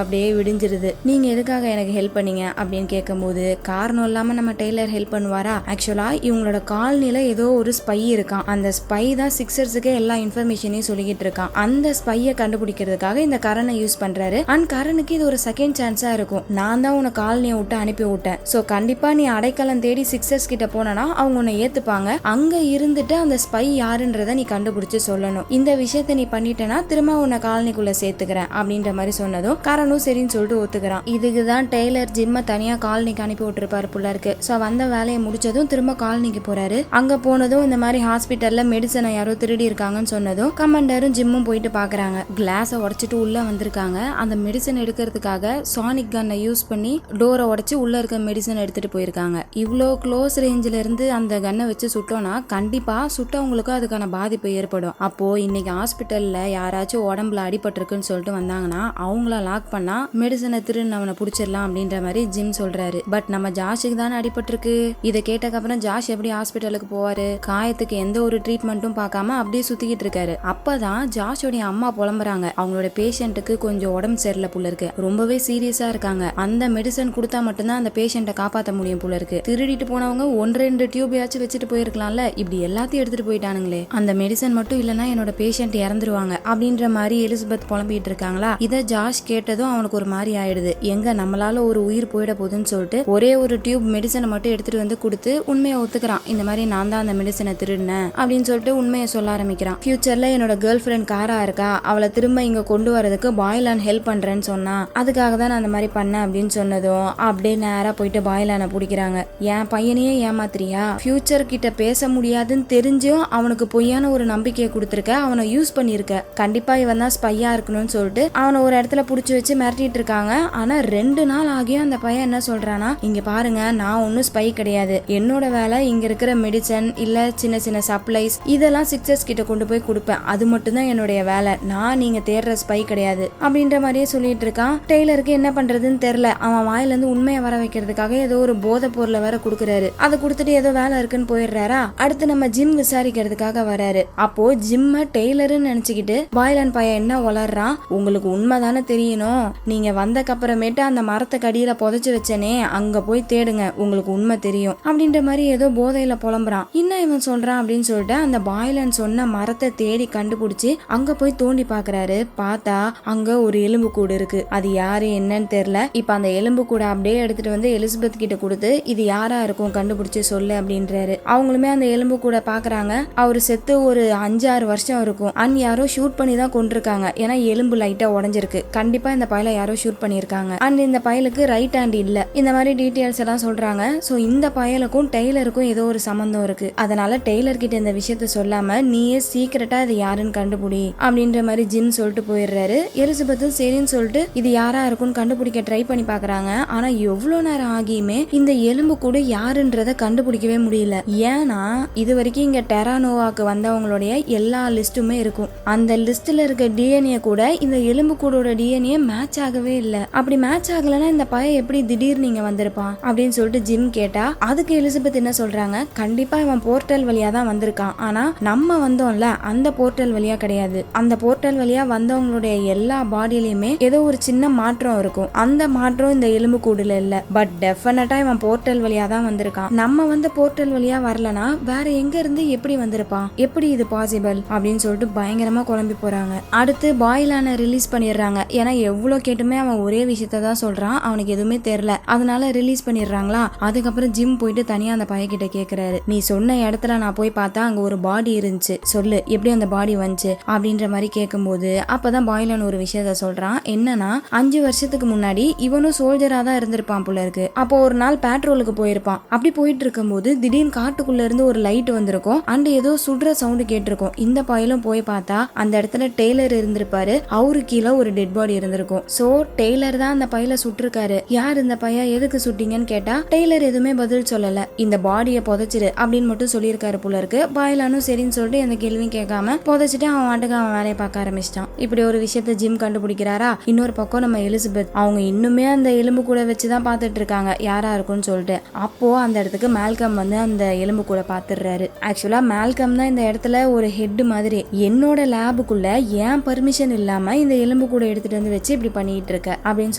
அப்படியே விடிஞ்சிருது. நீங்க எதுக்காக எனக்கு ஹெல்ப் பண்ணீங்க அப்படின்னு கேட்கும் போது காரணம் இல்லாம நம்ம டெய்லர் ஹெல்ப் பண்ணுவாரா? ஆக்சுவலா இவங்களோட காலனில ஏதோ ஒரு ஸ்பை இருக்கான். அந்த ஸ்பை தான் சிக்ஸர்ஸுக்கு எல்லா இன்ஃபர்மேஷனையும் சொல்லிக்கிட்டு இருக்கான். அந்த ஸ்பையை கண்டுபிடிக்கிறதுக்காக இந்த கரனை யூஸ் பண்றாரு. அண்ட் கரனுக்கு இது ஒரு செகண்ட் சான்ஸா இருக்கும். நான் தான் உன்னை காலனியை விட்டு அனுப்பி விட்டேன். சோ கண்டிப்பா நீ அடைக்கலம் தேடி சிக்ஸர்ஸ் கிட்ட போனா அவங்க உன்னை ஏத்துப்பாங்க. அங்க இருந்துட்டு அந்த ஸ்பை யாருன்றத நீ கண்டுபிடிச்சு சொல்லணும். இந்த விஷயத்த நீ பண்ணிட்டேன்னா திரும்ப உன்னை காலனிக்குள்ள சேர்த்துக்கிறேன் அப்படின்ற மாதிரி சொன்னதும் கரனும் சரின்னு சொல்லிட்டு ஒத்துக்கிறான். இதுக்குதான் டெய்லர் ஜிம்மை தனியா காலனிக்கு அனுப்பி விட்டுருப்பாரு புள்ள இருக்கு. சோ வந்த வேலையை முடிச்சதும் திரும்ப காலனிக்கு போறாரு. அங்க போனதும் இந்த மாதிரி ஹாஸ்பிட்டல்ல மெடிசனை யாரோ திருடி இருக்காங்கன்னு சொன்னதும் கமாண்டரும் ஜிம்மும் போயிட்டு பாக்குறாங்க. கிளாஸை உடைச்சிட்டு உள்ள வந்திருக்காங்க. அந்த மெடிசன் எடுக்கிறதுக்காக சானிக் கன்னை யூஸ் பண்ணி டோரை உடைச்சு உள்ள இருக்க மெடிசன் எடுத்துட்டு போயிருக்காங்க. இவ்வளோ க்ளோஸ் ரேஞ்சில இருந்து அந்த கன்னை வச்சு சுட்டோம்னா கண்டிப்பா சுட்டவங்களுக்கு அதுக்கான பாதிப்பு ஏற்படும். அப்போ இன்னைக்கு ஹாஸ்பிட்டல்ல யாராச்சும் உடம்புல அடிபட்டிருக்குன்னு சொல்லிட்டு வந்தாங்கன்னா அவங்கள லாக் பண்ணா மெடிசனை திருன்னு அவனை பிடிச்சிடலாம் அப்படின்ற மாதிரி ஜிம் சொல்றாரு. பட் நம்ம ஜாஷுக்கு தானே அடிபட்டிருக்கு. இதை கேட்டக்கப்புறம் ஜாஷ் எப்படி ஹாஸ்பிட்டலுக்கு போவாரு? காயத்துக்கு எந்த ஒரு ட்ரீட்மெண்ட்டும் பார்க்காம அப்படியே சுத்திக்கிட்டு இருக்காரு. அப்பதான் ஜாஷோடைய அம்மா புலம்புறாங்க. அவங்களோட பேஷண்ட்டுக்கு கொஞ்சம் உடம்பு சரியில்லை போல இருக்கு, ரொம்பவே சீரியஸா இருக்காங்க. அந்த மெடிசன் கொடுத்தா மட்டும்தான் அந்த பேஷண்ட்டை காப்பாற்ற முடியும் போல இருக்கு. திருடிட்டு போனவங்க 1-2 டியூபையாச்சும் வச்சுட்டு போயிருக்கலாம்ல, இப்படி எல்லாத்தையும் எடுத்துட்டு போயிட்டானுங்களே. அந்த மெடிசன் மட்டும் இல்லைன்னா என்னோட பேஷண்ட் இறந்துருவாங்க அப்படின்ற மாதிரி எலிசபெத் புலம்பிட்டு இருக்காங்களா. இதை ஜாஷ் கேட்டதும் அவனுக்கு ஒரு மாதிரி ஆயிடுது. எங்க நம்மளால ஒரு உயிர் போயிட போகுதுன்னு சொல்லிட்டு ஒரே ஒரு டியூப் மெடிசனை மட்டும் எடுத்துட்டு வந்து கொடுத்து உண்மையை ஒத்துக்கிறான். இந்த மாதிரி நான் தான் அந்த மெடிசனை திருடினேன் அப்படின்னு சொல்லிட்டு உண்மையை சொல்ல ஆரம்பிக்கிறான். ஃபியூச்சர்ல என்னோட கேர்ள் ஃப்ரெண்ட் காரா இருக்கா, அவளை திரும்ப இங்க கொண்டு வரதுக்கு பாய்லான் ஹெல்ப் பண்றேன்னு சொன்னா, அதுக்காக தான் நான் அந்த மாதிரி பண்ணேன் அப்படின்னு சொன்னதும் அப்படியே நேரா போயிட்டு பாய்லானை பிடிக்கிறாங்க. என் பையனையே ஏமாத்திரியா? ஃபியூச்சர் கிட்ட பேச முடியாதுன்னு தெரிஞ்சும் அவனுக்கு பொய்யான ஒரு நம்பிக்கையை கொடுத்துருக்க, அவனை யூஸ் பண்ணிருக்க. கண்டிப்பா இவன் தான் ஸ்பையா இருக்கணும்னு சொல்லிட்டு அவனை ஒரு இடத்துல புடிச்சு வச்சு மிரட்டிட்டு இருக்காங்க. ஆனா 2 நாள் ஆகியும் அந்த பையன் என்ன சொல்றானா, இங்க பாருங்க நான் ஒன்னும் ஸ்பை கிடையாது, என்னோட வேலை இங்க இருக்கிற மெடிசன் இல்ல சின்ன சின்ன சப்ளைஸ் இதெல்லாம் சிக்ஸர்ஸ் கிட்ட கொண்டு போய் கொடுப்பேன், அது மட்டும் தான் என்னுடைய வேலை, நான் நீங்க தேடுற ஸ்பை கிடையாது அப்படின்ற மாதிரியே சொல்லிட்டு இருக்கான். டெய்லருக்கு என்ன பண்றதுன்னு தெரியல. அவன் வாயில இருந்து உண்மையை வர வைக்கிறதுக்காக ஏதோ ஒரு போதை பொருளை வேற கொடுக்குறாரு. அதை கொடுத்துட்டு ஏதோ வேலை இருக்குன்னு போயிடுறாரா. அடுத்து நம்ம ஜிம் விசாரிக்கிறதுக்காக வராரு. அப்போ ஜிம்ம டெய்லர்னு நினைச்சுக்கிட்டு பாய்லான் பையன் என்ன வளர்றான், உங்களுக்கு உண்மைதானே தெரியணும், நீங்க வந்தக்கு அப்புறமேட்டு அந்த மரத்தை கடியில புதைச்சு வச்சனே அங்க போய் தேடுங்க, உங்களுக்கு உண்மை தெரியும் அப்படின்ற மாதிரி ஏதோ போதையில புலம்புறான். என்ன இவன் சொல்றான் அப்படின்னு சொல்லிட்டு அந்த பாய்லான் சொன்ன மரத்தை தேடி கண்டுபிடிச்சு அங்க போய் தோண்டி பாக்குறாரு. பார்த்தா அங்க ஒரு எலும்பு கூடு இருக்கு. அது யாரு என்னன்னு தெரியல. இப்ப அந்த எலும்பு கூட அப்படியே எடுத்துட்டு வந்து எலிசபெத் கிட்ட கொடுத்து இது யாரா இருக்கும் கண்டுபிடிச்சு சொல்லு அப்படின்றாரு. அவங்களுமே அந்த எலும்பு கூட பாக்குறாங்க. அவரு செத்து ஒரு 5-6 வருஷம் இருக்கும். அண்ட் யாரோ ஷூட் பண்ணி தான் கொண்டிருக்காங்க. ஏன்னா எலும்பு லைட்டா உடஞ்சிருக்கு. கண்டிப்பா இந்த பையல யாரோ ஷூட் பண்ணிருக்காங்க. அண்ட் இந்த பயலுக்கு ரைட் ஹேண்ட் இல்ல. இந்த மாதிரி டீடைல்ஸ் எல்லாம் சொல்றாங்க. சோ இந்த பயலுக்கும் டெய்லருக்கும் ஏதோ ஒரு சம்பந்தம் இருக்கு. அதனால டெய்லர் கிட்ட இந்த விஷயத்த சொல்லாம நீயே சீக்கிரட்டா இது யாருன்னு கண்டுபிடி அப்படின்ற மாதிரி ஜிம் சொல்லிட்டு போயிடுறாரு. எலிசபெத்தும் சரின்னு சொல்லிட்டு இது யாரா இருக்கும்னு கண்டுபிடிக்க ட்ரை பண்ணி பாக்குறாங்க. ஆனா எவ்வளவு நேரம் ஆகியுமே இந்த எலும்பு கூட யாருன்றத கண்டுபிடிக்கவே முடியல. ஏன்னா இது வரைக்கும் இங்க டெரானோவாக்கு வந்தவங்களுடைய எல்லா லிஸ்ட்டுமே இருக்கும். அந்த லிஸ்ட்ல இருக்க டிஎன்ஏ கூட இந்த எலும்பு கூடோட டிஎன்ஏ மேட்ச் ஆகவே இல்லை. அப்படி மேட்ச் ஆகலன்னா இந்த பையன் எப்படி திடீர்னு நீங்க வந்திருப்பான் அப்படின்னு சொல்லிட்டு ஜிம் கேட்டா அதுக்கு எலிசபெத் என்ன சொல்றாங்க, கண்டிப்பா இவன் போர்ட்டல் வழியா தான் வந்திருக்கான். ஆனா நம்ம வந்தோம்ல அந்த போர்ட்டல் வழியா கிடையாது. அந்த போர்ட்டல் வழியா வந்தவங்களுடைய எல்லா பாடியிலயுமே ஏதோ ஒரு சின்ன மாற்றம் இருக்கும். அந்த மாற்றம் இந்த எலும்பு கூடுல இல்ல. பட் டெஃபினட்டா இவன் போர்ட்டல் வழியா தான் வந்திருக்கான். நம்ம வந்து போர்ட்டல் வழியா வரலனா வேற எங்க இருந்து எப்படி வந்திருப்பான், எப்படி இது பாசிபிள் அப்படின்னு சொல்லிட்டு பயங்கரமா குழம்பி போறாங்க. அடுத்து பாய்லான ரிலீஸ் பண்ணிடுறாங்க. ஏன்னா எவ்வளவு கேட்டுமே அவன் ஒரே விஷயத்த தான் சொல்றான், அவனுக்கு எதுவுமே தெரியல. அதனால ரிலீஸ் பண்ணிடுறாங்களா. அதுக்கப்புறம் ஜிம் போயிட்டு தனியா அந்த பையன்கிட்ட கேக்குறாரு, நீ சொன்ன இடத்துல நான் போய் பார்த்தா அங்க ஒரு பாடி இருந்துச்சு, சொல்லு எப்படி அந்த பாடி வந்துச்சு அப்படின்ற மாதிரி கேட்கும்போது அப்பதான் பாய்லான ஒரு விஷயத்த சொல்றான். என்னன்னா 5 வருஷத்துக்கு முன்னாடி இவனும் சோல்ஜரா தான் இருந்திருப்பான் போல இருக்கு. அப்போ ஒரு நாள் பேட்ரோலுக்கு போயிருப்பான். அப்படி போயிட்டு இருக்கும்போது திடீர்னு காட்டுக்குள்ள இருந்து ஒரு லைட் வந்திருக்கும். அண்ட் ஏதோ சுடுற சவுண்ட் கேட்டிருக்கும். இந்த பையலும் போய் பார்த்தா அந்த இடத்துல டெய்லர் இருந்திருப்பாரு. அவரு கீழே ஒரு டெட் பாடி இருந்திருக்கும். சோ டெய்லர் தான் அந்த பையல சுட்டிருக்காரு. யார் இந்த பையன், எதுக்கு சுட்டீங்கன்னு கேட்டா டெய்லர் எதுவுமே பதில் சொல்லல. இந்த பாடியை புதைச்சிரு அப்படின்னு மட்டும் சொல்லியிருக்காரு போல இருக்கு. பாய்லானும் சரின்னு சொல்லிட்டு எந்த கேள்வியும் கேட்காம புதைச்சிட்டு அவன் வாட்டுக்கு அவன் வேலையை பார்க்க ஆரம்பிச்சிட்டான். இப்படி ஒரு விஷயத்த ஜிம் கண்டுபிடிக்கிறாரா. இன்னொரு பக்கம் நம்ம எலிசபெத் அவங்க இன்னுமே அந்த எலும்பு கூட வச்சுதான் பாத்துட்டு இருக்காங்க யாரா இருக்கும்னு சொல்லிட்டு. அப்போ அந்த இடத்துக்கு மால்கம் வந்து அந்த எலும்பு கூட பாத்துடுறாரு. ஆக்சுவலா மால்கம் தான் இந்த இடத்துல ஒரு ஹெட் மாதிரி. என்னோட லேபுக்குள்ள ஏன் பர்மிஷன் இல்லாம இந்த எலும்பு கூட எடுத்துட்டு வந்து வச்சு இப்படி பண்ணிட்டு இருக்க அப்படின்னு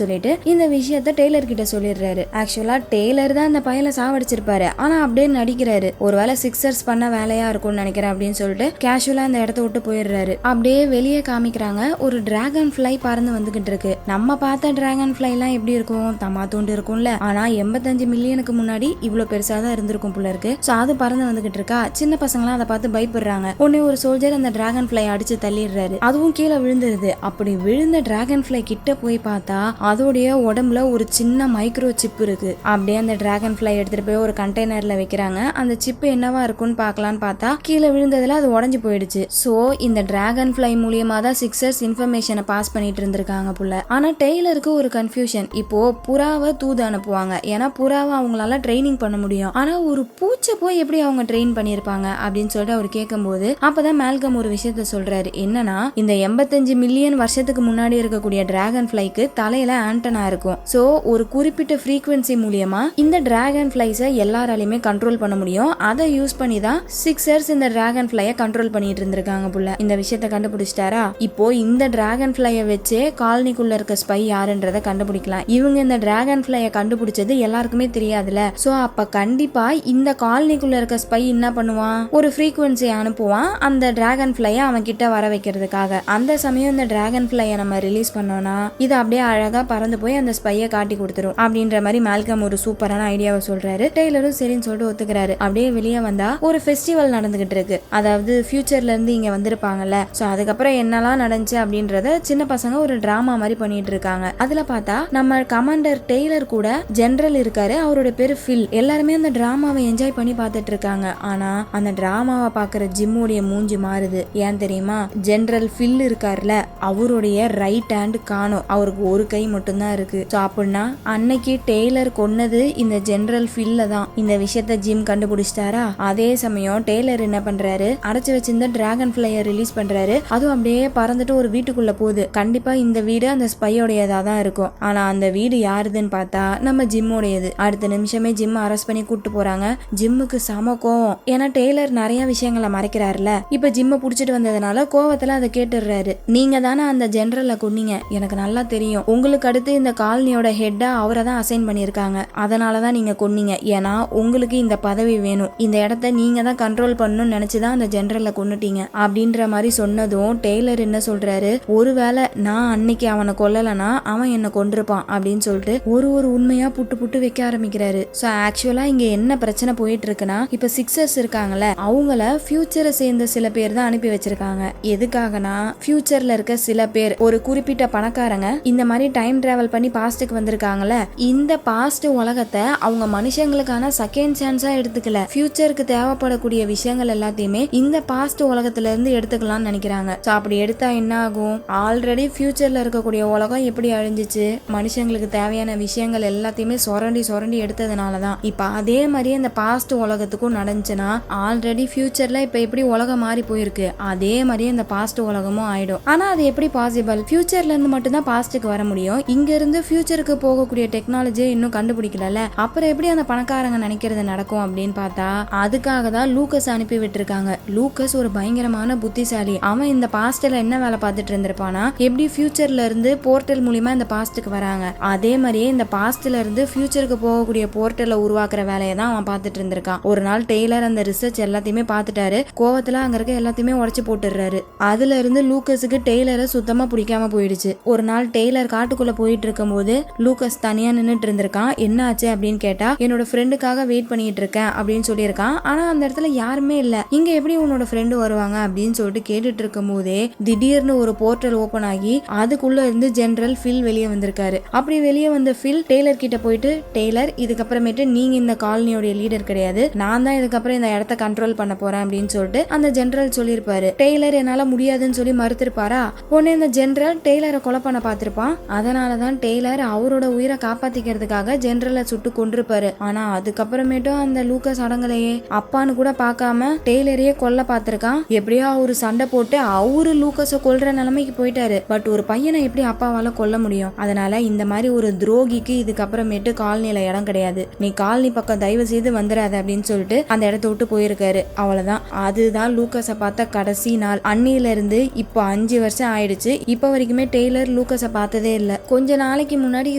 சொல்லிட்டு இந்த விஷயத்த டெய்லர் கிட்ட சொல்லிடுறாரு. ஆக்சுவலா டெய்லர் தான் அந்த பையனை சாவடிச்சிருப்பாரு. ஆனா அப்படியே நடிக்கிறாரு. ஒருவேளை சிக்ஸர்ஸ் பண்ண வேலையா இருக்கும்னு நினைக்கிறேன் அப்படின்னு சொல்லிட்டு கேஷுவலா அந்த இடத்த விட்டு போயிடுறாரு. அப்படியே வெளியே காமிக்கிறாங்க. ஒரு டிராகன் ஃபிளை பறந்து வந்துகிட்டு இருக்கு. நம்ம பார்த்த டிராகன் ஃபிளை எல்லாம் எப்படி இருக்கும், தமா தூண்டு இருக்கும்ல. ஆனா 85 மில்லியனுக்கு முன்னாடி இவ்வளவு பெருசா தான் இருந்திருக்கும் போல இருக்கு. சோ அது பறந்து வந்துகிட்டு இருக்கா. சின்ன பசங்களாம் அதை பார்த்து பயப்படுறாங்க. உடனே ஒரு சோல்ஜர் அந்த டிராகன் ஃபிளை அடிச்சு தள்ளிடுறாரு. அதுவும் கீழே விழுந்துருது. அப்படி விழுந்த டிராகன் ஃபிளை கிட்ட போய் பார்த்தா அதோடைய உடம்புல ஒரு சின்ன மைக்ரோ சிப் இருக்கு. அப்படியே அந்த டிராகன் ஃபிளை எடுத்துட்டு போய் ஒரு கண்டெய்னர்ல வைக்கிறாங்க. அந்த சிப் என்னவா இருக்கும்னு பார்க்கலான்னு பார்த்தா கீழே விழுந்ததுல அது உடஞ்சு போயிடுச்சு. சோ இந்த டிராகன் ஃபிளை மூலியமா தான் சிக்ஸர்ஸ் இன்ஃபர்மேஷனை பாஸ் பண்ணிட்டு இருந்திருக்காங்க புள்ள. ஆனா டெய்லருக்கு ஒரு கன்ஃபியூஷன். இப்போ புறாவை தூது அனுப்புவாங்க. ஏன்னா புறாவை அவங்களால ட்ரைனிங் பண்ண முடியும். ஆனா ஒரு பூச்சை போய் எப்படி அவங்க ட்ரெயின் பண்ணிருப்பாங்க அப்படின்னு சொல்லிட்டு அவர் கேட்கும்போது அப்பதான் மால்கம் ஒரு விஷயத்த சொல்றாரு. என்னன்னா இந்த 85 மில்லியன் வருஷத்துக்கு முன்னாடி இருக்கக்கூடிய டிராகன் ஃபிளைக்கு தலையில ஆண்டனா இருக்கும். சோ ஒரு குறிப்பிட்ட ஃப்ரீக்வன்சி மூலியமா இந்த டிராகன் ஃபிளைஸ எல்லாராலையுமே கண்ட்ரோல் பண்ண முடியும். அதை யூஸ் பண்ணி தான் சிக்ஸர்ஸ் இந்த டிராகன் ஃபிளைய கண்ட்ரோல் பண்ணிட்டு இருந்திருக்காங்க புள்ள. இந்த விஷயத்த கண்டுபிடிச்சிட்டாரா. இப்போ இந்த டிராகன் ஃபிளைய வச்சே காலனிக்குள்ள இருக்க ஸ்பை யாருன்றத கண்டுபிடிக்கலாம். இவங்க இந்த டிராகன் ஃபிளைய கண்டுபிடிச்சது எல்லாருக்குமே தெரியாதுல. சோ அப்ப கண்டிப்பா இந்த காலனிக்குள்ள இருக்க ஸ்பை என்ன பண்ணுவான், ஒரு ஃப்ரீக்வன்சி அனுப்புவான் அந்த டிராகன் ஃபிளைய அவன் கிட்ட வர வைக்கிறதுக்காக. அந்த சமயம் இந்த டிராகன் ஃபிளைய நம்ம ரிலீஸ் பண்ணோம்னா இது அப்படியே அழகா பறந்து போய் அந்த ஸ்பைய காட்டி கொடுத்துரும் அப்படின்ற மாதிரி மால்கம் ஒரு சூப்பரான ஐடியாவை சொல்றாரு. டெய்லரும் சரின்னு சொல்லிட்டு ஒத்துக்கிறாரு. அப்படியே வெளியே வந்தா ஒரு ஃபெஸ்டிவல் நடந்துகிட்டு இருக்கு. அதாவது ஃபியூச்சர்ல இருந்து இங்க வந்திருப்பாங்கல்ல. சோ அதுக்கப்புறம் என்னெல்லாம் நடந்துச்சு அப்படின்றத சின்ன பசங்க ஒரு டிராமா மாதிரி பண்ணிட்டு இருக்காங்க. அதுல பார்த்தா நம்ம கமாண்டர் டெய்லர் கூட ஜெனரல் இருக்காரு. அவரோட பேரு ஃபில். எல்லாருமே அந்த டிராமாவை என்ஜாய் பண்ணி பார்த்துட்டு இருக்காங்க. ஆனா அந்த டிராமாவை பாக்குற ஜிம்முடைய மூஞ்சி மாறுது. ஏன் தெரியுமா, ஜெனரல் ஃபில் இருக்காருல அவருடைய ரைட் ஹேண்ட் காணோம். அவருக்கு ஒரு கை மட்டும்தான் இருக்கு. சோ அப்படின்னா அன்னைக்கு டெய்லர் கொன்னது இந்த ஜெனரல் ஃபில்ல தான். இந்த விஷயத்த ஜிம் கண்டுபிடிச்சிட்டாரா. அதே சமயம் டெய்லர் என்ன பண்றாரு, அடைச்சு வச்சிருந்த டிராகன் ஃபிளைய ரிலீஸ் பண்றாரு. அதுவும் அப்படியே பறந்துட்டு ஒரு வீட்டுக்குள்ள போகுது. கண்டிப்பா இந்த வீடு அந்த ஸ்பையோடையதா தான் இருக்கும். ஆனா அந்த வீடு யாருதுன்னு பார்த்தா நம்ம ஜிம்மோடையது. அடுத்த நிமிஷமே ஜிம் அரெஸ்ட் பண்ணி கூட்டு போறாங்க. ஜிம்முக்கு சம கோவம். ஏன்னா டெய்லர் நிறைய விஷயங்களை மறைக்கிறாருல. இப்ப ஜிம்ம புடிச்சிட்டு வந்ததுனால கோவத்துல அதை கேட்டுறாரு. நீங்க தானே அந்த ஜெனரலை கொன்னீங்க, எனக்கு நல்லா தெரியும். உங்களுக்கு அடுத்து இந்த காலனியோட ஹெட்டா அவரை தான் அசைன் பண்ணிருக்காங்க. அதனாலதான் நீங்க கொன்னீங்க. ஏன்னா உங்களுக்கு இந்த பதவி வேணும். இந்த இடத்த நீங்க தான் கண்ட்ரோல் பண்ணணும்னு நினைச்சுதான் அந்த ஜெனரலை கொன்னுட்டீங்க அப்படின்ற மாதிரி சொன்னதும் டெய்லர் என்ன சொல்றாரு, ஒருவேளை நான் அன்னைக்கு அவனை கொல்லலனா அவன் என்ன கொண்டிருப்பான் அப்படின்னு சொல்லிட்டு ஒரு உண்மையா புட்டு புட்டு வைக்க ஆரம்பிக்கிறாரு. சோ ஆக்சுவலா இங்க என்ன பிரச்சனை போயிட்டு இருக்குன்னா, இப்ப சிக்ஸர்ஸ் இருக்காங்கல்ல அவங்கள ஃபியூச்சரை சேர்ந்த இருந்த சில பேர் தான் அனுப்பி வச்சிருக்காங்க. எதுக்காகனா ஃபியூச்சர்ல இருக்க சில பேர், ஒரு குறிப்பிட்ட பணக்காரங்க இந்த மாதிரி டைம் டிராவல் பண்ணி பாஸ்டுக்கு வந்திருக்காங்கல்ல, இந்த பாஸ்ட் உலகத்தை அவங்க மனுஷங்களுக்கான செகண்ட் சான்ஸா எடுத்துக்கல, ஃபியூச்சருக்கு தேவைப்படக்கூடிய விஷயங்கள் எல்லாத்தையுமே இந்த பாஸ்ட் உலகத்துல இருந்து எடுத்துக்கலாம்னு நினைக்கிறாங்க. சோ அப்படி எடுத்தா என்ன ஆகும்? ஆல்ரெடி ஃபியூச்சர்ல இருக்கக்கூடிய உலகம் எப்படி அழிஞ்சிச்சு, மனுஷங்களுக்கு தேவையான விஷயங்கள் எல்லாத்தையுமே சுரண்டி சுரண்டி எடுத்ததுனாலதான் இப்ப அதே மாதிரியே இந்த பாஸ்ட் உலகத்துக்கும் நடந்துச்சுன்னா, ஆல்ரெடி ஃபியூச்சர்ல இப்ப எப்படி உலகம் மாறி போயிருக்கு அதே மாதிரியே இந்த பாஸ்ட் உலகமும் ஆயிடும். ஆனா அது எப்படி பாசிபிள்? ஃபியூச்சர்ல இருந்து மட்டும் தான் பாஸ்டுக்கு வர முடியும். இங்க இருந்து ஃபியூச்சருக்கு போகக்கூடிய டெக்னாலஜியை இன்னும் கண்டுபிடிக்கல. அப்புறம் எப்படி அந்த பணக்காரங்க நினைக்கிறது நடக்கும் அப்படின்னு பார்த்தா, அதுக்காக தான் லூக்கஸ் அனுப்பி விட்டுருக்காங்க. லூக்கஸ் ஒரு பயங்கரமான புத்திசாலி. அவன் இந்த பாஸ்ட்ல என்ன வேலை பார்த்துட்டு இருந்திருப்பானா, எப்படி ஃபியூச்சர்ல இருந்து போர்ட்டல் மூலியமா இந்த பாஸ்டுக்கு வராங்க, அதே மாதிரியே இந்த பாஸ்ட்ல இருந்து ஃபியூச்சருக்கு போகக்கூடிய போர்ட்டலை உருவாக்குற வேலையை தான் அவன் பார்த்துட்டு இருந்திருக்கான். ஒரு நாள் டெய்லர் அந்த ரிசர்ச் எல்லாத்தையுமே பார்த்துட்டாரு. கோவத்துல அங்க இருக்க எல்லாத்தையுமே உடைச்சு போட்டுறாரு. அதுல இருந்து லூக்கஸுக்கு டெய்லரை சுத்தமா பிடிக்காம போயிடுச்சு. ஒரு நாள் டெய்லர் காட்டுக்குள்ள போயிட்டு இருக்கும் போது லூக்கஸ் தனியா நின்னுட்டு இருந்திருக்கான். என்ன ஆச்சு அப்படின்னு கேட்டா, என்னோட ஃப்ரெண்டுக்காக வெயிட் பண்ணிட்டு இருக்கேன் அப்படின்னு சொல்லியிருக்கான். ஆனா அந்த இடத்துல யாருமே இல்ல. இங்க எப்படி உன்னோட ஃப்ரெண்டு வருவாங்க அப்படின்னு சொல்லிட்டு கேட்டுட்டு இருக்கும் போதே திடீர்னு ஒரு போர்ட்டல் ஓபன் ஆகி அதுக்குள்ள இருந்து ஜெனரல் ஃபில் வெளியே வந்திருக்காரு. அப்படி வெளியே வந்த ஃபில் டெய்லர் கிட்ட போயிட்டு, டெய்லர் இதுக்கப்புறமேட்டு நீங்க இந்த காலனியோட லீடர் கிடையாது, நான் தான் இதுக்கப்புறம் இந்த இடத்த கண்ட்ரோல் பண்ண போறேன் அப்படின்னு சொல்லிட்டு அந்த ஜெனரல் சொல்லியிருப்பாரு. டெய்லர் என்னால முடியாதுன்னு சொல்லி மறுத்திருப்பாரா? உடனே இந்த ஜெனரல் டெய்லரை கொலை பண்ண பார்த்திருப்பான். அதனாலதான் டெய்லர் அவரோட உயிரை காப்பாத்திக்கிறதுக்காக ஜெனரலை சுட்டு கொண்டிருப்பாரு. ஆனா அதுக்கப்புறமேட்டும் அந்த லூக்கஸ் அடங்கலையே. அப்பான்னு கூட பார்க்காம டெய்லரையே கொல்ல பார்த்திருக்கான். எப்படியோ அவரு சண்டை போட்டு அவரு லூக்கஸை கொல்ற நிலைமைக்கு போயிட்டாரு. பட் ஒரு பையனை எப்படி அப்பாவால கொல்ல முடியும்? அதனால இந்த மாதிரி ஒரு துரோகிக்கு இதுக்கப்புறமேட்டு காலனியில இடம் கிடையாது, நீ காலனி பக்கம் தயவு செய்து வந்துடாத அப்படின்னு சொல்லிட்டு அந்த இடத்த விட்டு போயிருக்காரு. அவ்வளவுதான். அதுதான் லூக்கஸை பார்த்த கடைசி நாள். அன்னில இருந்து இப்போ 5 வருஷம் ஆயிடுச்சு. இப்ப வரைக்குமே டெய்லர் லூக்கஸை பார்த்ததே இல்ல. கொஞ்ச நாளைக்கு முன்னாடி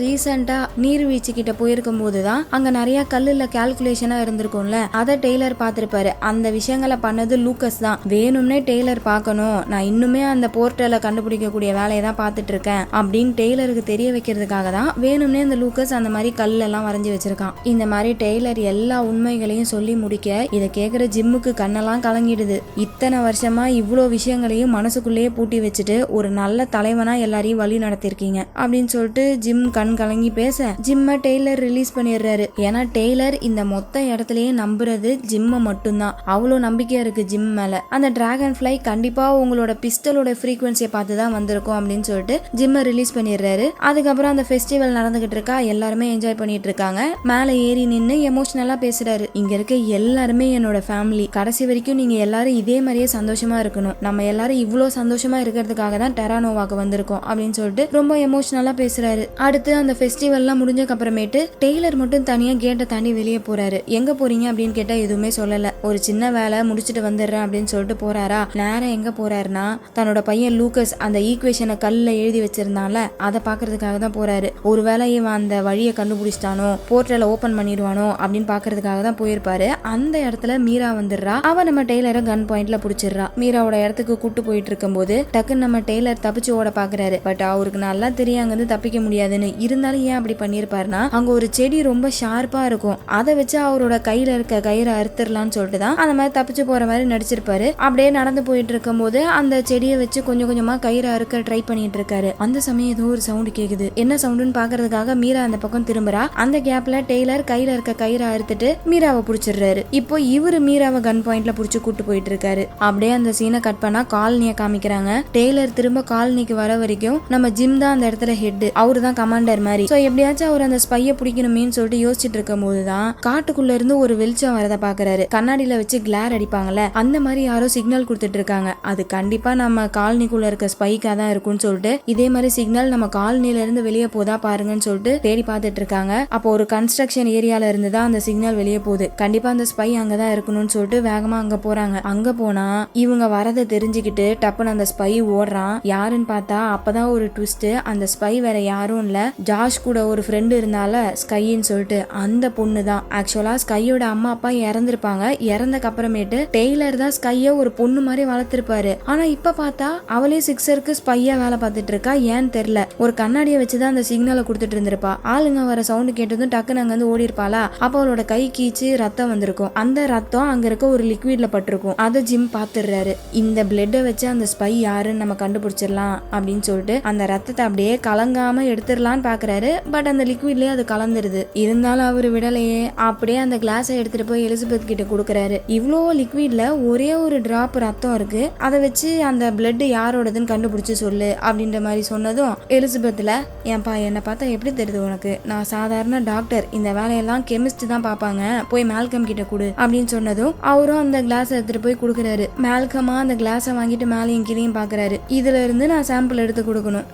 ரீசெண்டா நீர்வீழ்ச்சி கிட்ட போயிருக்கும் போதுதான் அங்க நிறைய கல்லுல கால்குலேஷனா இருந்திருக்கும்ல, அதை டெய்லர் பார்த்திருப்பாரு. அந்த விஷயங்களை பண்ணது லூக்கஸ் தான். வேணும்னே டெய்லர் பார்க்கணும், நான் இன்னுமே அந்த போர்ட்டலை கண்டுபிடிக்கக்கூடிய வேலையை தான் பார்த்துட்டு இருக்கேன் அப்படின்னு டெய்லருக்கு தெரிய வைக்கிறதுக்காக தான் வேணும்னே அந்த லூக்கஸ் அந்த மாதிரி கல்லெல்லாம் வரைஞ்சி வச்சிருக்கான். இந்த மாதிரி டெய்லர் எல்லா உண்மைகளையும் சொல்லி முடிக்க இதை கேட்குற ஜிம்முக்கு கண்ணெல்லாம் கலங்கிடுது. இத்தனை வருஷமா இவ்வளோ விஷயங்களையும் மனசுக்குள்ளேயே பூட்டி வச்சுட்டு ஒரு நல்ல தலைவனா எல்லாரையும் வழி நடத்திருக்கீங்க அப்படின்னு சொல்லிட்டு ஜிம் கண் கலங்கி பேச, ஜிம்மை டெய்லர் ரிலீஸ் பண்ணிடுறாரு. ஏன்னா டெய்லர் இந்த மொத்த இடத்துலயே நம்புறது ஜிம்மை மட்டும்தான். அவ்வளோ நம்பிக்கையா இருக்கு ஜிம் மேல. அந்த டிராகன் ஃபிளை கண்டிப்பா உங்களோட பிஸ்டலோட ஃப்ரீக்வன்சியை பார்த்து தான் வந்திருக்கும் அப்படின்னு சொல்லிட்டு ஜிம்மை ரிலீஸ் பண்ணிடுறாரு. அதுக்கப்புறம் அந்த ஃபெஸ்டிவல் நடந்துகிட்டு இருக்கா, எல்லாருமே என்ஜாய் பண்ணிட்டு இருக்காங்க. மேல ஏறி நின்று எமோஷனலா பேசுறாரு. இங்க இருக்க எல்லாருமே என்னோட ஃபேமிலி, கடைசி வரைக்கும் நீங்க எல்லாரும் இதே மாதிரியே சந்தோஷமா இருக்கணும், நம்ம எல்லாரும் இவ்வளோ சந்தோஷமா இருக்கிறதுக்காக தான் டெரானோவாக்கு வந்திருக்கோம் அப்படின்னு சொல்லிட்டு ரொம்ப எமோஷனலா பேசுறாரு. அடுத்து அந்த ஃபெஸ்டிவல்லாம் முடிஞ்சக்கு அப்புறமேட்டு டெய்லர் மட்டும் தனியா கேட்டை தாண்டி வெளியே போறாரு. எங்க போறீங்க அப்படின்னு கேட்டா எதுவுமே சொல்லல. ஒரு சின்ன வேலை முடிச்சுட்டு வந்துடுறேன் அப்படின்னு சொல்லிட்டு போறாரா. நேரம் எங்க போறாருன்னா, தன்னோட பையன் லூக்கஸ் அந்த ஈக்குவேஷனை கல்ல எழுதி வச்சிருந்தான்ல, அதை பாக்குறதுக்காக தான் போறாரு. ஒருவேளை இவன் அந்த வழியை கண்டுபிடிச்சிட்டானோ, போர்ட்டலை ஓபன் பண்ணிடுவானோ அப்படின்னு பாக்குறதுக்காக தான் போயிருப்பாரு. அந்த இடத்துல மீரா வந்துடுறா. அவ நம்ம டெய்லரை கன் பாயிண்ட்ல புடிச்சிடுறா. மீராவோட இடத்துக்கு கூட்டு போயிட்டு இருக்கும் போது டக்குன்னு நம்ம டெய்லர் தப்பிச்சு ஓட பாக்குறாரு. பட் அவருக்கு நல்லா தெரியும் அங்க இருந்து தப்பிக்க முடியாதுன்னு. இருந்தாலும் ஏன் அப்படி பண்ணிருப்பாருன்னா, அங்க ஒரு செடி ரொம்ப ஷார்ப்பா இருக்கும், அதை வச்சு அவரோட கையில இருக்க கயிறை அறுத்துடலாம்னு சொல்லிட்டு தான் அந்த மாதிரி தப்பிச்சு போற மாதிரி நடிச்சிருப்பாரு. அப்படியே நடந்து போயிட்டு இருக்கும் போது அந்த செடியை வச்சு கொஞ்சம் கொஞ்சமா கயிறை அறுக்க ட்ரை பண்ணிட்டு இருக்காரு. அந்த சமயம் ஏதோ ஒரு சவுண்ட் கேக்குது. என்ன சவுண்டுன்னு பாக்குறதுக்காக மீரா அந்த பக்கம் திரும்புறா. அந்த கேப்ல டெய்லர் கையில இருக்க கயிறை அறுத்துட்டு மீராவை புடிச்சிடுறாரு. இப்போ இவரு மீராவை கன் பாயிண்ட்ல புடிச்சு கூட்டு போயிட்டு இருக்காரு. அப்படியே அந்த சீனை கட் பண்ணா காலனிய காமிக்கிறாங்க. டெய்லர் திரும்ப காலனிக்கு வர வரைக்கும் நம்ம ஜிம் தான் அந்த இடத்துல ஹெட், அவரு தான் கமாண்டர் மாதிரி. சோ எப்படியாச்சும் அவர் அந்த ஸ்பைய பிடிக்கணுமேன்னு சொல்லிட்டு யோசிச்சுட்டு இருக்கும் போதுதான் காட்டுக்குள்ள இருந்து ஒரு வெளிச்சம் வரத பாக்குறாரு. கண்ணாடியில வச்சு கிளார் அடிப்பாங்கல்ல, அந்த மாதிரி யாரோ சிக்னல் கொடுத்துட்டு இருக்காங்க. அது கண்டிப்பா நம்ம காலனிக்குள்ள இருக்க ஸ்பைக்கா தான் இருக்கும்னு சொல்லிட்டு இதே மாதிரி சிக்னல் நம்ம காலனில இருந்து வெளியே போதா பாருங்கன்னு சொல்லிட்டு தேடி பார்த்துட்டு இருக்காங்க. அப்போ ஒரு கன்ஸ்ட்ரக்ஷன் ஏரியால இருந்து தான் அந்த சிக்னல் வெளியே போகுது. கண்டிப்பா அந்த ஸ்பை அங்கதான் இருக்கணும்னு சொல்லிட்டு வேகமா அங்க போறாங்க. அங்க போனா இவங்க வரதை தெரிஞ்சுக்கிட்டு டப்புன்னு அந்த ஸ்பை ஓடுறான். யாருன்னு பார்த்தா அப்பதான் ஒரு ட்விஸ்ட், அந்த ஸ்பை வேற யாரும் இல்ல, ஜாஷ் கூட ஒரு ஃப்ரெண்டு இருந்தால ஸ்கைன்னு சொல்லிட்டு அந்த பொண்ணு தான். ஆக்சுவலா ஸ்கையோட அம்மா அப்பா இறந்திருப்பாங்க. இறந்தக்கு அப்புறமேட்டு டெய்லர் தான் ஸ்கைய ஒரு பொண்ணு மாதிரி வளர்த்திருப்பாரு. ஆனா இப்ப பார்த்தா அவளே சிக்ஸருக்கு ஸ்பையா வேலை பார்த்துட்டு இருக்கா. ஏன்னு தெரியல, ஒரு கண்ணாடியை வச்சுதான் அந்த சிக்னலை கொடுத்துட்டு இருந்திருப்பா. ஆளுங்க வர சவுண்ட் கேட்டதும் டக்குன்னு அங்க வந்து ஓடி இருப்பாளா. அப்ப அவளோட கை கீச்சு ரத்தம் வந்திருக்கும். அந்த ரத்தம் அங்க இருக்க ஒரு லிக்விட்ல பட்டிருக்கும். அதை ஜிம் பாத்துடுறாரு. இந்த பிளட்டை வச்சு அந்த ஸ்பை யாருன்னு நம்ம கண்டுபிடிச்சிடலாம் அப்படின்னு சொல்லிட்டு அந்த ரத்தத்தை அப்படியே கலங்காம எடுத்துடலான்னு பாக்குறாரு. பட் அந்த லிக்விட்லயே அது கலந்துருது. இருந்தாலும் அவரு விடலையே. அப்படியே அந்த கிளாஸை எடுத்துட்டு போய் எலிசபெத் கிட்ட கொடுக்குறாரு. இவ்வளோ லிக்விட்ல ஒரே ஒரு டிராப் ரத்தம் இருக்கு, அதை வச்சு அந்த பிளட் யாரோடதுன்னு கண்டுபிடிச்சு சொல்லு அப்படின்ற மாதிரி சொன்னதும் எலிசபெத்ல, ஏன்பா என்னை பார்த்தா எப்படி தெரியுது உனக்கு, நான் சாதாரண டாக்டர், இந்த வேலையெல்லாம் கெமிஸ்ட் தான் பார்ப்பாங்க, போய் மேல்கம் கிட்ட கொடு அப்படின்னு சொன்னதும் அவரும் அந்த கிளாஸ் எடுத்துட்டு போய் கொடுக்குறாரு. மேல்கமா அந்த கிளாஸை வாங்கிட்டு மேலையும் கீழையும் பாக்குறாரு. இதுல இருந்து நான் சாம்பிள் எடுத்து கொடுக்கணும்.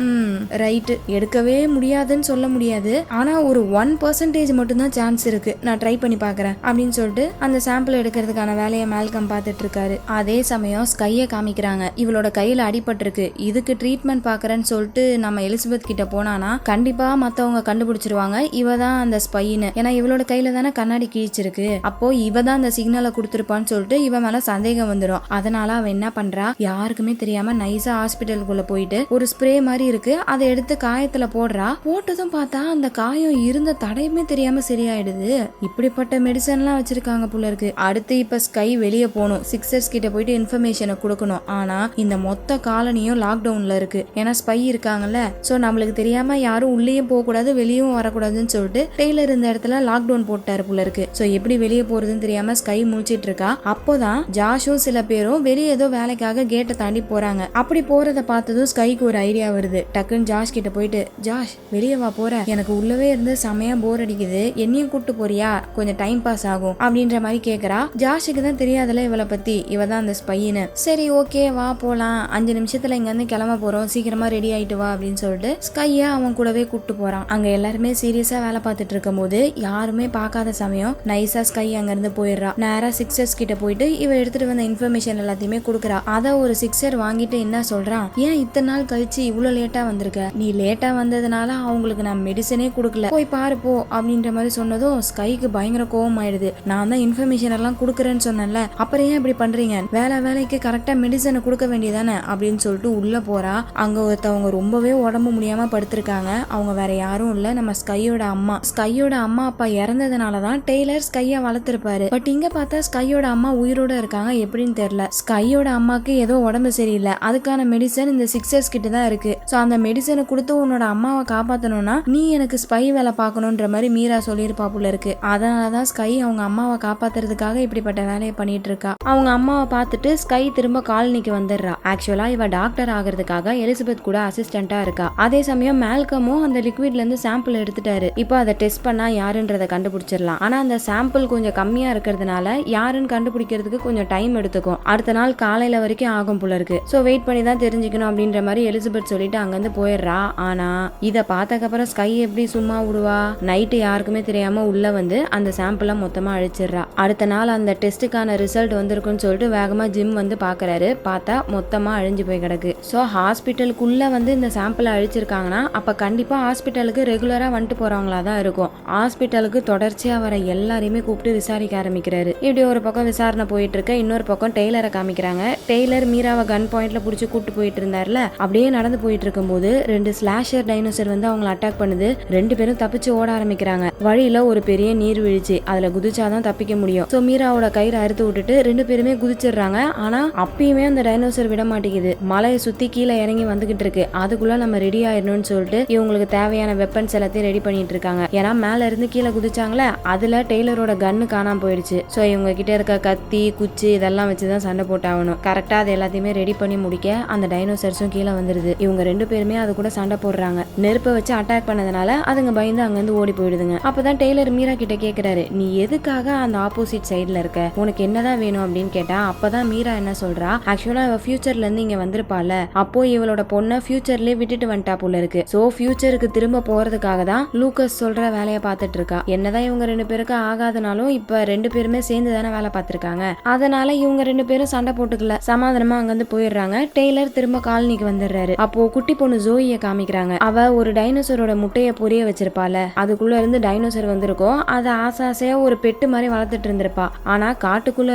ரைட்டு, எடுக்கவே முடியாதுன்னு சொல்ல முடியாது, ஆனா ஒரு 1% மட்டும்தான் சான்ஸ் இருக்கு, நான் ட்ரை பண்ணி பாக்குறேன் அப்படின்னு சொல்லிட்டு அந்த சாம்பிள் எடுக்கிறதுக்கான வேலையை மேல்கம் பார்த்துட்டு இருக்காரு. அதே சமயம் ஸ்கையை காமிக்கிறாங்க. இவளோட கையில அடிபட்டிருக்கு, இதுக்கு ட்ரீட்மெண்ட் பாக்குறேன்னு சொல்லிட்டு நம்ம எலிசபெத் கிட்ட போனானா கண்டிப்பா மத்தவங்க கண்டுபிடிச்சிருவாங்க இவ தான் அந்த ஸ்பைன்னு. ஏன்னா இவளோட கையில தானே கண்ணாடி கிழிச்சிருக்கு, அப்போ இவ தான் அந்த சிக்னலை கொடுத்துருப்பான்னு சொல்லிட்டு இவ மேல சந்தேகம் வந்துடும். அதனால அவ என்ன பண்றா, யாருக்குமே தெரியாம நைஸா ஹாஸ்பிட்டலுக்குள்ள போயிட்டு ஒரு ஸ்ப்ரே மாதிரி இருக்கு, அதை எடுத்து காயத்துல போடுறா. போட்டதும் பார்த்தா அந்த காயம் இருந்த தடையுமே தெரியாம சரியாயிடுது. இப்படிப்பட்ட மெடிசன்லாம் வச்சிருக்காங்க போல இருக்கு. அடுத்து இப்ப ஸ்கை வெளியே போகணும், சிக்ஸர்ஸ் கிட்ட போயிட்டு இன்ஃபர்மேஷனை கொடுக்கணும். ஆனா இந்த மொத்த காலனியும் லாக்டவுன்ல இருக்கு, ஏன்னா ஸ்பை இருக்காங்கல்ல. சோ நம்மளுக்கு தெரியாம யாரும் உள்ளேயும் போக கூடாது வெளியும் வரக்கூடாதுன்னு சொல்லிட்டு டெய்லர் இந்த இடத்துல லாக்டவுன் போட்டாரு போல இருக்கு. சோ எப்படி வெளியே போறதுன்னு தெரியாம ஸ்கை முழிச்சிட்டு இருக்கா. அப்போதான் ஜாஷும் சில பேரும் வெளியே ஏதோ வேலைக்காக கேட்டை தாண்டி போறாங்க. அப்படி போறத பார்த்ததும் ஸ்கைக்கு ஒரு ஐடியா வருது. டக்குன்னு ஜாஷ் கிட்ட போயிட்டு, ஜாஷ் வெளியே வா, போற, எனக்கு உள்ளவே இருந்து செமையா போர் அடிக்குது, என்னையும் கூட்டு போறியா, கொஞ்சம் டைம் பாஸ் ஆகும் அப்படின்ற மாதிரி கேக்குறா. ஜாஷுக்கு தான் தெரியாதுல இவளை பத்தி, இவ தான் அந்த ஸ்பைன்னு. சரி ஓகே வா போலாம், 5 நிமிஷத்துல இங்க இருந்து கிளம்ப போறோம், சீக்கிரமா ரெடி ஆயிட்டு வா அப்படின்னு சொல்லிட்டு ஸ்கைய அவன் கூடவே கூட்டு போறான். அங்க எல்லாருமே சீரியஸா வேலை பார்த்துட்டு இருக்கும் போது யாருமே பார்க்காத சமயம் நைஸா ஸ்கை அங்க இருந்து போயிடுறா. நேரா சிக்ஸர்ஸ் கிட்ட போயிட்டு இவ எடுத்துட்டு வந்த இன்ஃபர்மேஷன் எல்லாத்தையுமே கொடுக்குறா. அத ஒரு சிக்ஸர் வாங்கிட்டு என்ன சொல்றான், ஏன் இத்தனை நாள் கழிச்சு இவ்வளவு லேட்டா வந்திருக்க, நீ லேட்டா வந்ததுனால அவங்களுக்கு நான் மெடிசனே கொடுக்கல, போய் பாரு போ அப்படின்ற மாதிரி சொன்னதும் ஸ்கைக்கு பயங்கர கோவம் ஆயிடுது. நான் தான் இன்ஃபர்மேஷன் எல்லாம் கொடுக்குறேன்னு சொன்னேன்ல, அப்புறம் ஏன் இப்படி பண்றீங்க, வேலைக்கு கரெக்டா மெடிசனை கொடுக்க வேண்டியதானே அப்படின்னு சொல்லிட்டு உள்ள போறா. அங்க ஒருத்தவங்க ரொம்பவே உடம்பு முடியாம படுத்திருக்காங்க. அவங்க வேற யாரும் இல்ல, நம்ம ஸ்கையோட அம்மா. ஸ்கையோட அம்மா அப்பா இறந்ததுனாலதான் டெய்லர் ஸ்கைய வளர்த்திருப்பாரு. பட் இங்க பார்த்தா ஸ்கையோட அம்மா உயிரோட இருக்காங்க, எப்படின்னு தெரியல. ஸ்கையோட அம்மாக்கு ஏதோ உடம்பு சரியில்லை, அதுக்கான மெடிசன் இந்த சிக்ஸர்ஸ் கிட்ட தான் இருக்கு. சோ அந்த மெடிசனை கொடுத்து உன்னோட அம்மாவை காப்பாத்தணும்னா நீ எனக்கு ஸ்பை வேலை பார்க்கணும்ன்ற மாதிரி மீரா சொல்லியிருப்பா போல இருக்கு. அதனாலதான் ஸ்கை அவங்க அம்மாவை காப்பாத்துறதுக்காக இப்படிப்பட்ட வேலையை பண்ணிட்டு இருக்கா. அவங்க அம்மாவை பார்த்துட்டு ஸ்கை திரும்ப காலனிக்கு வந்துடுறா. ஆக்சுவலா இவ டாக்டர் ஆகிறதுக்காக எலிசபெத் கூட அசிஸ்டண்டா இருக்கா. அதே சமயம் மேல்கமும் அந்த லிக்விட்ல இருந்து சாம்பிள் எடுத்துட்டாரு. இப்போ அதை டெஸ்ட் பண்ணா யாருன்றதை கண்டுபிடிச்சிடலாம். ஆனா அந்த சாம்பிள் கொஞ்சம் கம்மியா இருக்கிறதுனால யாருன்னு கண்டுபிடிக்கிறதுக்கு கொஞ்சம் டைம் எடுத்துக்கும். அடுத்த நாள் காலையில வரைக்கும் ஆகும் போல இருக்கு. சோ வெயிட் பண்ணி தான் தெரிஞ்சுக்கணும் அப்படின்ற மாதிரி எலிசபெத் சொல்லிட்டு அங்கிருந்து போயிடுறா. ஆனா இத பார்த்ததுக்கப்புறம் ஸ்கை எப்படி சும்மா விடுவா, நைட்டு யாருக்குமே தெரியாம உள்ள வந்து அந்த சாம்பிளை மொத்தமா அழிச்சிடுறா. அடுத்த நாள் அந்த டெஸ்ட்டுக்கான ரிசல்ட் வந்திருக்குன்னு சொல்லிட்டு வேகமா ஜிம் வந்து பாக்குறாரு. பார்த்தா மொத்தமா அழிஞ்சு போய் கிடக்கு. சோ ஹாஸ்பிட்டலுக்குள்ள வந்து இந்த சாம்பிளை அழிச்சிருக்காங்கன்னா அப்ப கண்டிப்பா ஹாஸ்பிட்டலுக்கு ரெகுலரா வந்துட்டு போறவங்களா தான் இருக்கும். ஹாஸ்பிட்டலுக்கு தொடர்ச்சியா வர எல்லாரையுமே கூப்பிட்டு விசாரிக்க ஆரம்பிக்கிறாரு. இப்படி ஒரு பக்கம் விசாரணை போயிட்டு இருக்க, இன்னொரு பக்கம் டெய்லரை காமிக்கிறாங்க. டெய்லர் மீராவை கன் பாயிண்ட்ல புடிச்சு கூட்டு போயிட்டு இருந்தாருல, அப்படியே நடந்து போயிட்டு இருக்கும் போது 2 ஸ்லாஷர் டைனோசர் வந்து அவங்களை அட்டாக் பண்ணுது. 2 பேரும் தப்பிச்சு ஓட ஆரம்பிக்கிறாங்க. வழியில ஒரு பெரிய நீர்வீழ்ச்சி, அதுல குதிச்சாதான் தப்பிக்க முடியும். சோ மீராவோட கயிறை அறுத்து விட்டுட்டு 2 பேருமே குதிச்சிடுறாங்க. ஆனா அப்பயுமே அந்த டைனோசர் விட மாட்டேங்குது. மலையை சுத்தி கீழே இறங்கி வந்துகிட்டு இருக்கு. அதுக்குள்ள நம்ம ரெடி ஆயிடணும்னு சொல்லிட்டு இவங்களுக்கு தேவையான வெப்பன்ஸ் எல்லாத்தையும் ரெடி பண்ணிட்டு இருக்காங்க. ஏன்னா மேல இருந்து கீழே குதிச்சாங்களே, அதுல டெய்லரோட கன்னு காணாம போயிடுச்சு. சோ இவங்க கிட்ட இருக்க கத்தி குச்சி இதெல்லாம் வச்சுதான் சண்டை போட்டாகணும். கரெக்டா அது எல்லாத்தையுமே ரெடி பண்ணி முடிக்க அந்த டைனோசர்ஸும் கீழே வந்துருது. இவங்க 2 பேருமே அது கூட சண்டை போடுறாங்க. நெருப்பை வச்சு அட்டாக் பண்ணதுனால அதுங்க பயந்து அங்கிருந்து ஓடி போயிடுதுங்க. அப்பதான் டெய்லர் மீரா கிட்ட கேக்குறாரு, நீ எதுக்காக அந்த ஆப்போசிட் சைடுல இருக்க, உனக்கு என்னதான் வேணும் அப்படின்னு கேட்டா, அப்பதான் மீரா என்ன சொல்றா, ஆக்சுவலா இவ ஃபியூச்சர்ல இருந்து இங்க வந்திருப்பால, அப்போ இவளோட பொண்ணை ஃபியூச்சர்லயே விட்டுட்டு வந்துட்டா போல இருக்கு. சோ ஃபியூச்சருக்கு திரும்ப போறதுக்காக தான் லூக்கஸ் சொல்ற வேலையை பார்த்துட்டு இருக்கா. என்னதான் இவங்க 2 பேருக்கு ஆகாதனாலும் இப்ப 2 பேருமே சேர்ந்து தானே வேலை பார்த்திருக்காங்க. அதனால இவங்க 2 பேரும் சண்டை போட்டுக்கல, சமாதானமா அங்கிருந்து போயிடுறாங்க. டெய்லர் திரும்ப காலனிக்கு வந்துடுறாரு. அப்போ குட்டி பொண்ணு ஜோயிய காமிக்கிறாங்க. அவ ஒரு டைனோசரோட முட்டைய பொரிய வச்சிருப்பால, அதுக்குள்ள இருந்து டைனோசர் வந்திருக்கும். அதை ஆசாசையா ஒரு பெட்டு மாதிரி வளர்த்துட்டு இருந்திருப்பா. ஆனா காட்டுக்குள்ள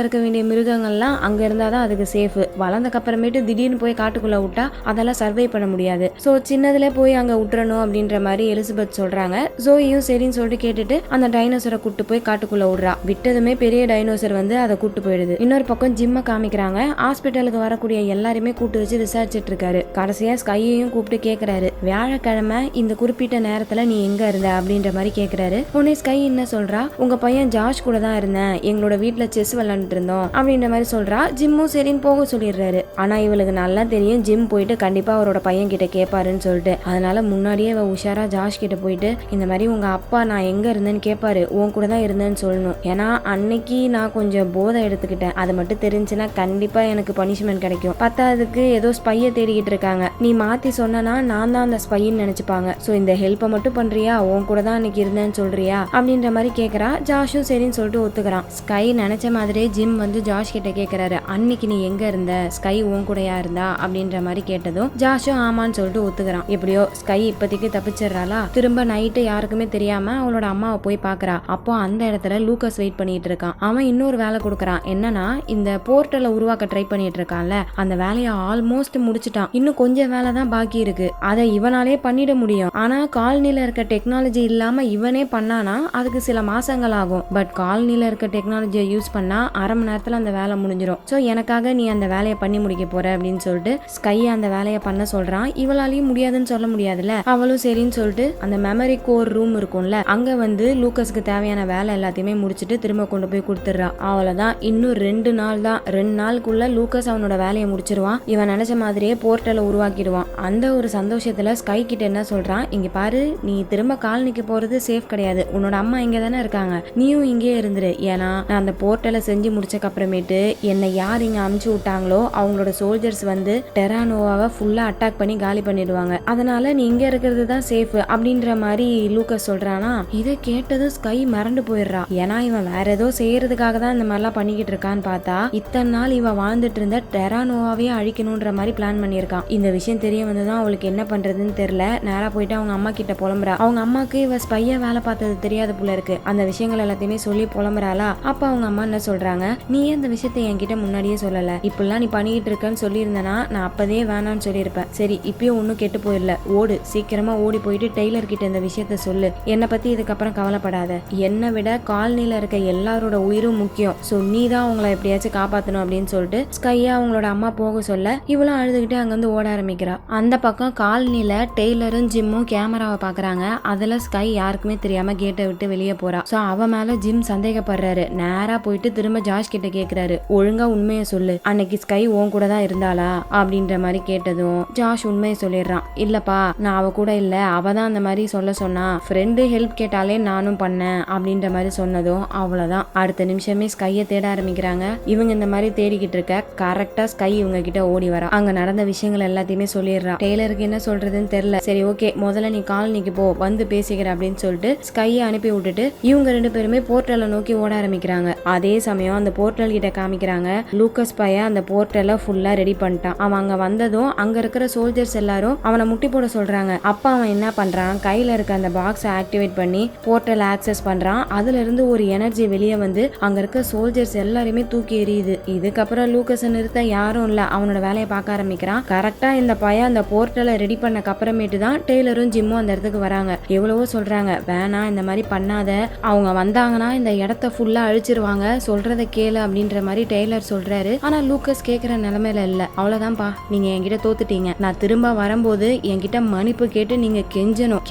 இருக்க வேண்டிய மிருகங்கள்லாம் அங்க இருந்தாதான் அதுக்கு சேஃப். வளர்ந்தக்கு அப்புறமேட்டு திடீர்னு போய் காட்டுக்குள்ள விட்டா அதெல்லாம் சர்வை பண்ண முடியாது. சோ சின்னதுல போய் அங்க விட்டுறணும் அப்படின்ற மாதிரி எலிசபெத் சொல்றாங்க. ஜோயும் சரின்னு சொல்லிட்டு கேட்டுட்டு அந்த டைனோசரை கூட்டு போய் காட்டுக்குள்ள விடுறா. விட்டதுமே பெரிய டைனோசர் வந்து அதை கூட்டு போயிடுது. இன்னொரு பக்கம் ஜிம்மை காமிக்கிறாங்க. ஹாஸ்பிட்டலுக்கு வரக்கூடிய எல்லாருமே கூப்பிட்டு வச்சு விசாரிச்சுட்டு இருக்காரு. கடைசியா ஸ்கையையும் கூப்பிட்டு கேக்குறாரு, வியாழக்கிழமை இந்த குறிப்பிட்ட நேரத்துல நீ எங்க இருந்த அப்படின்ற மாதிரி கேக்குறாரு. உடனே ஸ்கை என்ன சொல்றா, உங்க பையன் ஜார்ஜ் கூட தான் இருந்தேன், எங்களோட வீட்டுல செஸ் விளையாண்டுட்டு இருந்தோம் அப்படின்ற மாதிரி சொல்றா. ஜிம்மும் சரின்னு போக சொல்லிடுறாரு. ஆனா இவளுக்கு நல்லா தெரியும் ஜிம் போயிட்டு கண்டிப்பா அவரோட பையன் கிட்ட கேட்பாருன்னு சொல்லிட்டு. அதனால முன்னாடியே இவ உஷாரா ஜார்ஜ் கிட்ட போயிட்டு இந்த மாதிரி உங்க அப்பா நான் எங்க இருந்தேன்னு கேட்பாரு, உன் கூட தான் இருந்தேன்னு சொல்லணும். ஏன்னா அன்னைக்கு நான் கொஞ்சம் போதை எடுத்துக்கிட்டேன், அது மட்டும் தெரிஞ்சுன்னா கண்டிப்பா எனக்கு பனிஷ்மெண்ட் கிடைக்கும். பத்தாவதுக்கு ஏதோ ஸ்பைய தேடிக்கிட்டு இருக்காங்க, நீ மாத்தி சொன்னா நான் தான் அந்த ஸ்பைன்னு நினைச்சுப்பாங்க. சோ இந்த ஹெல்ப்பை மட்டும் பண்றியா, உன் கூட தான் அன்னைக்கு இருந்தேன்னு சொல்றியா அப்படின்ற மாதிரி கேக்குறா. ஜாஷும் சரின்னு சொல்லிட்டு ஒத்துக்கிறான். ஸ்கை நினைச்ச மாதிரியே ஜிம் வந்து ஜாஷ் கிட்ட கேக்குறாரு, அன்னைக்கு நீ எங்க இருந்த, ஸ்கை உன் கூடயா இருந்தா அப்படின்ற மாதிரி கேட்டதும் ஜாஷும் ஆமான்னு சொல்லிட்டு ஒத்துக்கிறான். எப்படியோ ஸ்கை இப்போதைக்கு தப்பிச்சிடறாளா. திரும்ப நைட்டு யாருக்குமே தெரியாம அவளோட அம்மாவை போய் பாக்குறா. அப்போ அந்த இடத்துல லூக்கஸ் வெயிட் பண்ணிட்டு இருக்கான். அவன் இன்னொரு வேலை கொடுக்கறான். என்னன்னா இந்த போர்ட்டலை உருவாக்க ட்ரை பண்ணிட்டு இருக்கான்ல, அந்த வேலையை ஆல்மோஸ்ட் முடிச்சுட்டான். இன்னும் கொஞ்சம் வேலை தான் பாக்கி இருக்கு. அதை இவனாலே பண்ணிட முடியும். ஆனா காலனில இருக்க டெக்னாலஜி இல்லாம இவனே பண்ணானா அதுக்கு சில மாசங்கள் ஆகும். பட் காலனில இருக்க டெக்னாலஜியை யூஸ் பண்ணா அரை மணி நேரத்துல அந்த வேலை முடிஞ்சிடும். சோ எனக்காக நீ அந்த வேலையை பண்ணி முடிக்க போற அப்படின்னு சொல்லிட்டு ஸ்கை அந்த வேலையை பண்ண சொல்றான். இவளாலையும் முடியாதுன்னு சொல்ல முடியாதுல்ல. அவளும் சரின்னு சொல்லிட்டு அந்த மெமரி கோர் ரூம் இருக்கும்ல, அங்க வந்து லூக்கஸ்க்கு தேவையான வேலை எல்லாத்தையுமே முடிச்சுட்டு திரும்ப கொண்டு போய் கொடுத்துடுறான். அவ்வளவுதான், இன்னும் 2 நாள் தான். 2 நாளுக்குள்ள லூக்கஸ் அவனோட வேலையை முடிச்சிருவான். இவன் நினைச்ச மாதிரியே போர்ட்டலை உருவாக்கிடுவான். அந்த ஒரு சந்தோஷத்துல ஸ்கை கிட்ட என்ன சொல்றான், இங்க பாரு, நீ திரும்ப காலனிக்கு போறது சேஃப் கிடையாது. உன்னோட அம்மா இங்க தானே இருக்காங்க, நீயும் இங்கே இருந்துரு. ஏன்னா நான் அந்த போர்ட்டலை செஞ்சு முடிச்சக்கு அப்புறமேட்டு என்னை யார் இங்க அமுச்சு விட்டாங்களோ அவங்களோட சோல்ஜர்ஸ் வந்து டெரானோவாவை ஃபுல்லா அட்டாக் பண்ணி காலி பண்ணிடுவாங்க. அதனால நீ இங்க இருக்கிறது தான் சேஃப் அப்படின்ற மாதிரி லூக்கஸ் சொல்றானா. இதை கேட்டதும் ஸ்கை மறந்து போயிடுறா. ஏன்னா இவன் வேற ஏதோ செய்யறதுக்காக தான் இந்த மாதிரிலாம் பண்ணிக்கிட்டு இருக்கான்னு பார்த்தா இத்தனை நாள் இவன் வாழ்ந்துட்டு இருந்த டெரானோவாவே அழிக்கணும்ன்ற மாதிரி பிளான் பண்ணியிருக்கான். இந்த விஷயம் தெரிய வந்துதான் அவளுக்கு என்ன பண்றதுன்னு தெரியல. நேரா போயிட்டு அவங்க அம்மா கிட்ட புலம்புறா. அவங்க அம்மாக்கு இவ ஸ்பையா வேலை பார்த்தது தெரியாது போல இருக்கு. அந்த விஷயங்கள் எல்லாத்தையுமே சொல்லி புலம்புறாளா. அப்ப அவங்க அம்மா என்ன சொல்றாங்க, நீ அந்த விஷயத்தை என்கிட்ட முன்னாடியே சொல்லல, இப்பெல்லாம் நீ பண்ணிட்டு இருக்கன்னு சொல்லியிருந்தனா நான் அப்பதே வேணான்னு சொல்லியிருப்பேன். சரி இப்பயும் ஒன்னும் கெட்டு போயிடல, ஓடு, சீக்கிரமா ஓடி போயிட்டு டெய்லர் கிட்ட இந்த விஷயத்த சொல்லு. என்னை பத்தி இதுக்கப்புறம் கவலைப்படாத. என்னை விட காலனில இருக்க எல்லாரோட உயிரும் முக்கியம். சோ நீ தான் அவங்கள எப்படியாச்சும் காப்பாத்தணும் அப்படின்னு சொல்லிட்டு ஸ்கையா அவங்களோட அம்மா போக சொல்ல இவளும் அழுதுகிட்டு அங்கிருந்து ஓட ஆரம்பிக்கிறா. அந்த பக்கம் காலனில டெய்லரும் ஜிம்மும் கேமராவை பாக்குறாங்க. அதுல ஸ்கை யாருக்குமே தெரியாம கேட்டை விட்டு வெளியே போறா. சோ அவ மேல ஜிம் சந்தேகப்படுறாரு. நேரா போயிட்டு திரும்ப ஜாஷ் கிட்ட கேக்குறாரு, ஒழுங்கா உண்மையை சொல்லு, அன்னைக்கு ஸ்கை உன் கூட தான் இருந்தாளா அப்படின்ற மாதிரி கேட்டதும் ஜாஷ் உண்மையை சொல்லிடுறான். இல்லப்பா, நான் அவ கூட இல்ல, அவ தான் அந்த மாதிரி சொல்ல சொன்னா, ஃப்ரெண்டு ஹெல்ப் கேட்டாலே நானும் பண்ணேன் அப்படின்ற மாதிரி சொன்னதும் அவ்வளவுதான். அடுத்த நிமிஷமே ஸ்கையை தேட ஆரம்பிக்கிறாங்க. இவங்க இந்த மாதிரி தேடிக்கிட்டு இருக்க கரெக்டா ஸ்கை இவங்க கிட்ட ஓடி வரா. அங்க நடந்த விஷயங்கள் எல்லாத்தையுமே சொல்லிடுறா. டெய்லருக்கு என்ன சொல்றதுன்னு தெரியல. சரி ஓகே, முதல்ல நீ காலனிக்கு போ, வந்து பேசிக்கிற அப்படின்னு சொல்லிட்டு ஸ்கையை அனுப்பி விட்டுட்டு இவங்க 2 பேருமே போர்ட்டலை நோக்கி ஓட ஆரம்பிக்கிறாங்க. அதே சமயம் அந்த போர்ட்டல் கிட்ட காமிக்கிறாங்க, லூக்கஸ் பையன் அந்த போர்ட்டலை ஃபுல்லா ரெடி பண்ணிட்டான். அவன் அங்க வந்ததும் அங்க இருக்கிற சோல்ஜர்ஸ் எல்லாரும் அவனை முட்டி போட சொல்றாங்க. அப்ப அவன் என்ன பண்றான், கையில இருக்க அந்த பாக்ஸை ஆக்டிவேட் பண்ணி போர்ட்டல் ஆக்சஸ் பண்றான். அதுல இருந்து ஒரு எனர்ஜி வெளியே வந்து அங்க இருக்க சோல்ஜர்ஸ் எல்லாருமே தூக்கி எறியுது. இதுக்கப்புறம் லூக்கஸ் நிறுத்த யாரும் இல்ல, அவனோட வேலையை பார்க்க ஆரம்பிக்கிறான். கரெக்டா இந்த பையன் அந்த போர்ட்டலை ரெடி பண்ணக்கு அப்புறமேட்டு தான் டெய்லரும் ஜிம்மும் அந்த இடத்துக்கு வராங்க. எவ்வளவோ சொல்றாங்க, வேணாம் இந்த மாதிரி பண்ணாத, அவங்க வந்தாங்கன்னா இந்த இடத்த ஃபுல்லா அழிச்சிருவாங்க, சொல்றத கேளு அப்படின்ற மாதிரி டெய்லர் சொல்றாரு. ஆனா லூக்கஸ் கேக்குற நிலைமையில இல்ல. அவ்வளவுதான்ப்பா, நீங்க என்கிட்ட தோத்துட்டீங்க, நான் திரும்ப வரும்போது என்கிட்ட மன்னிப்பு கேட்டு நீங்க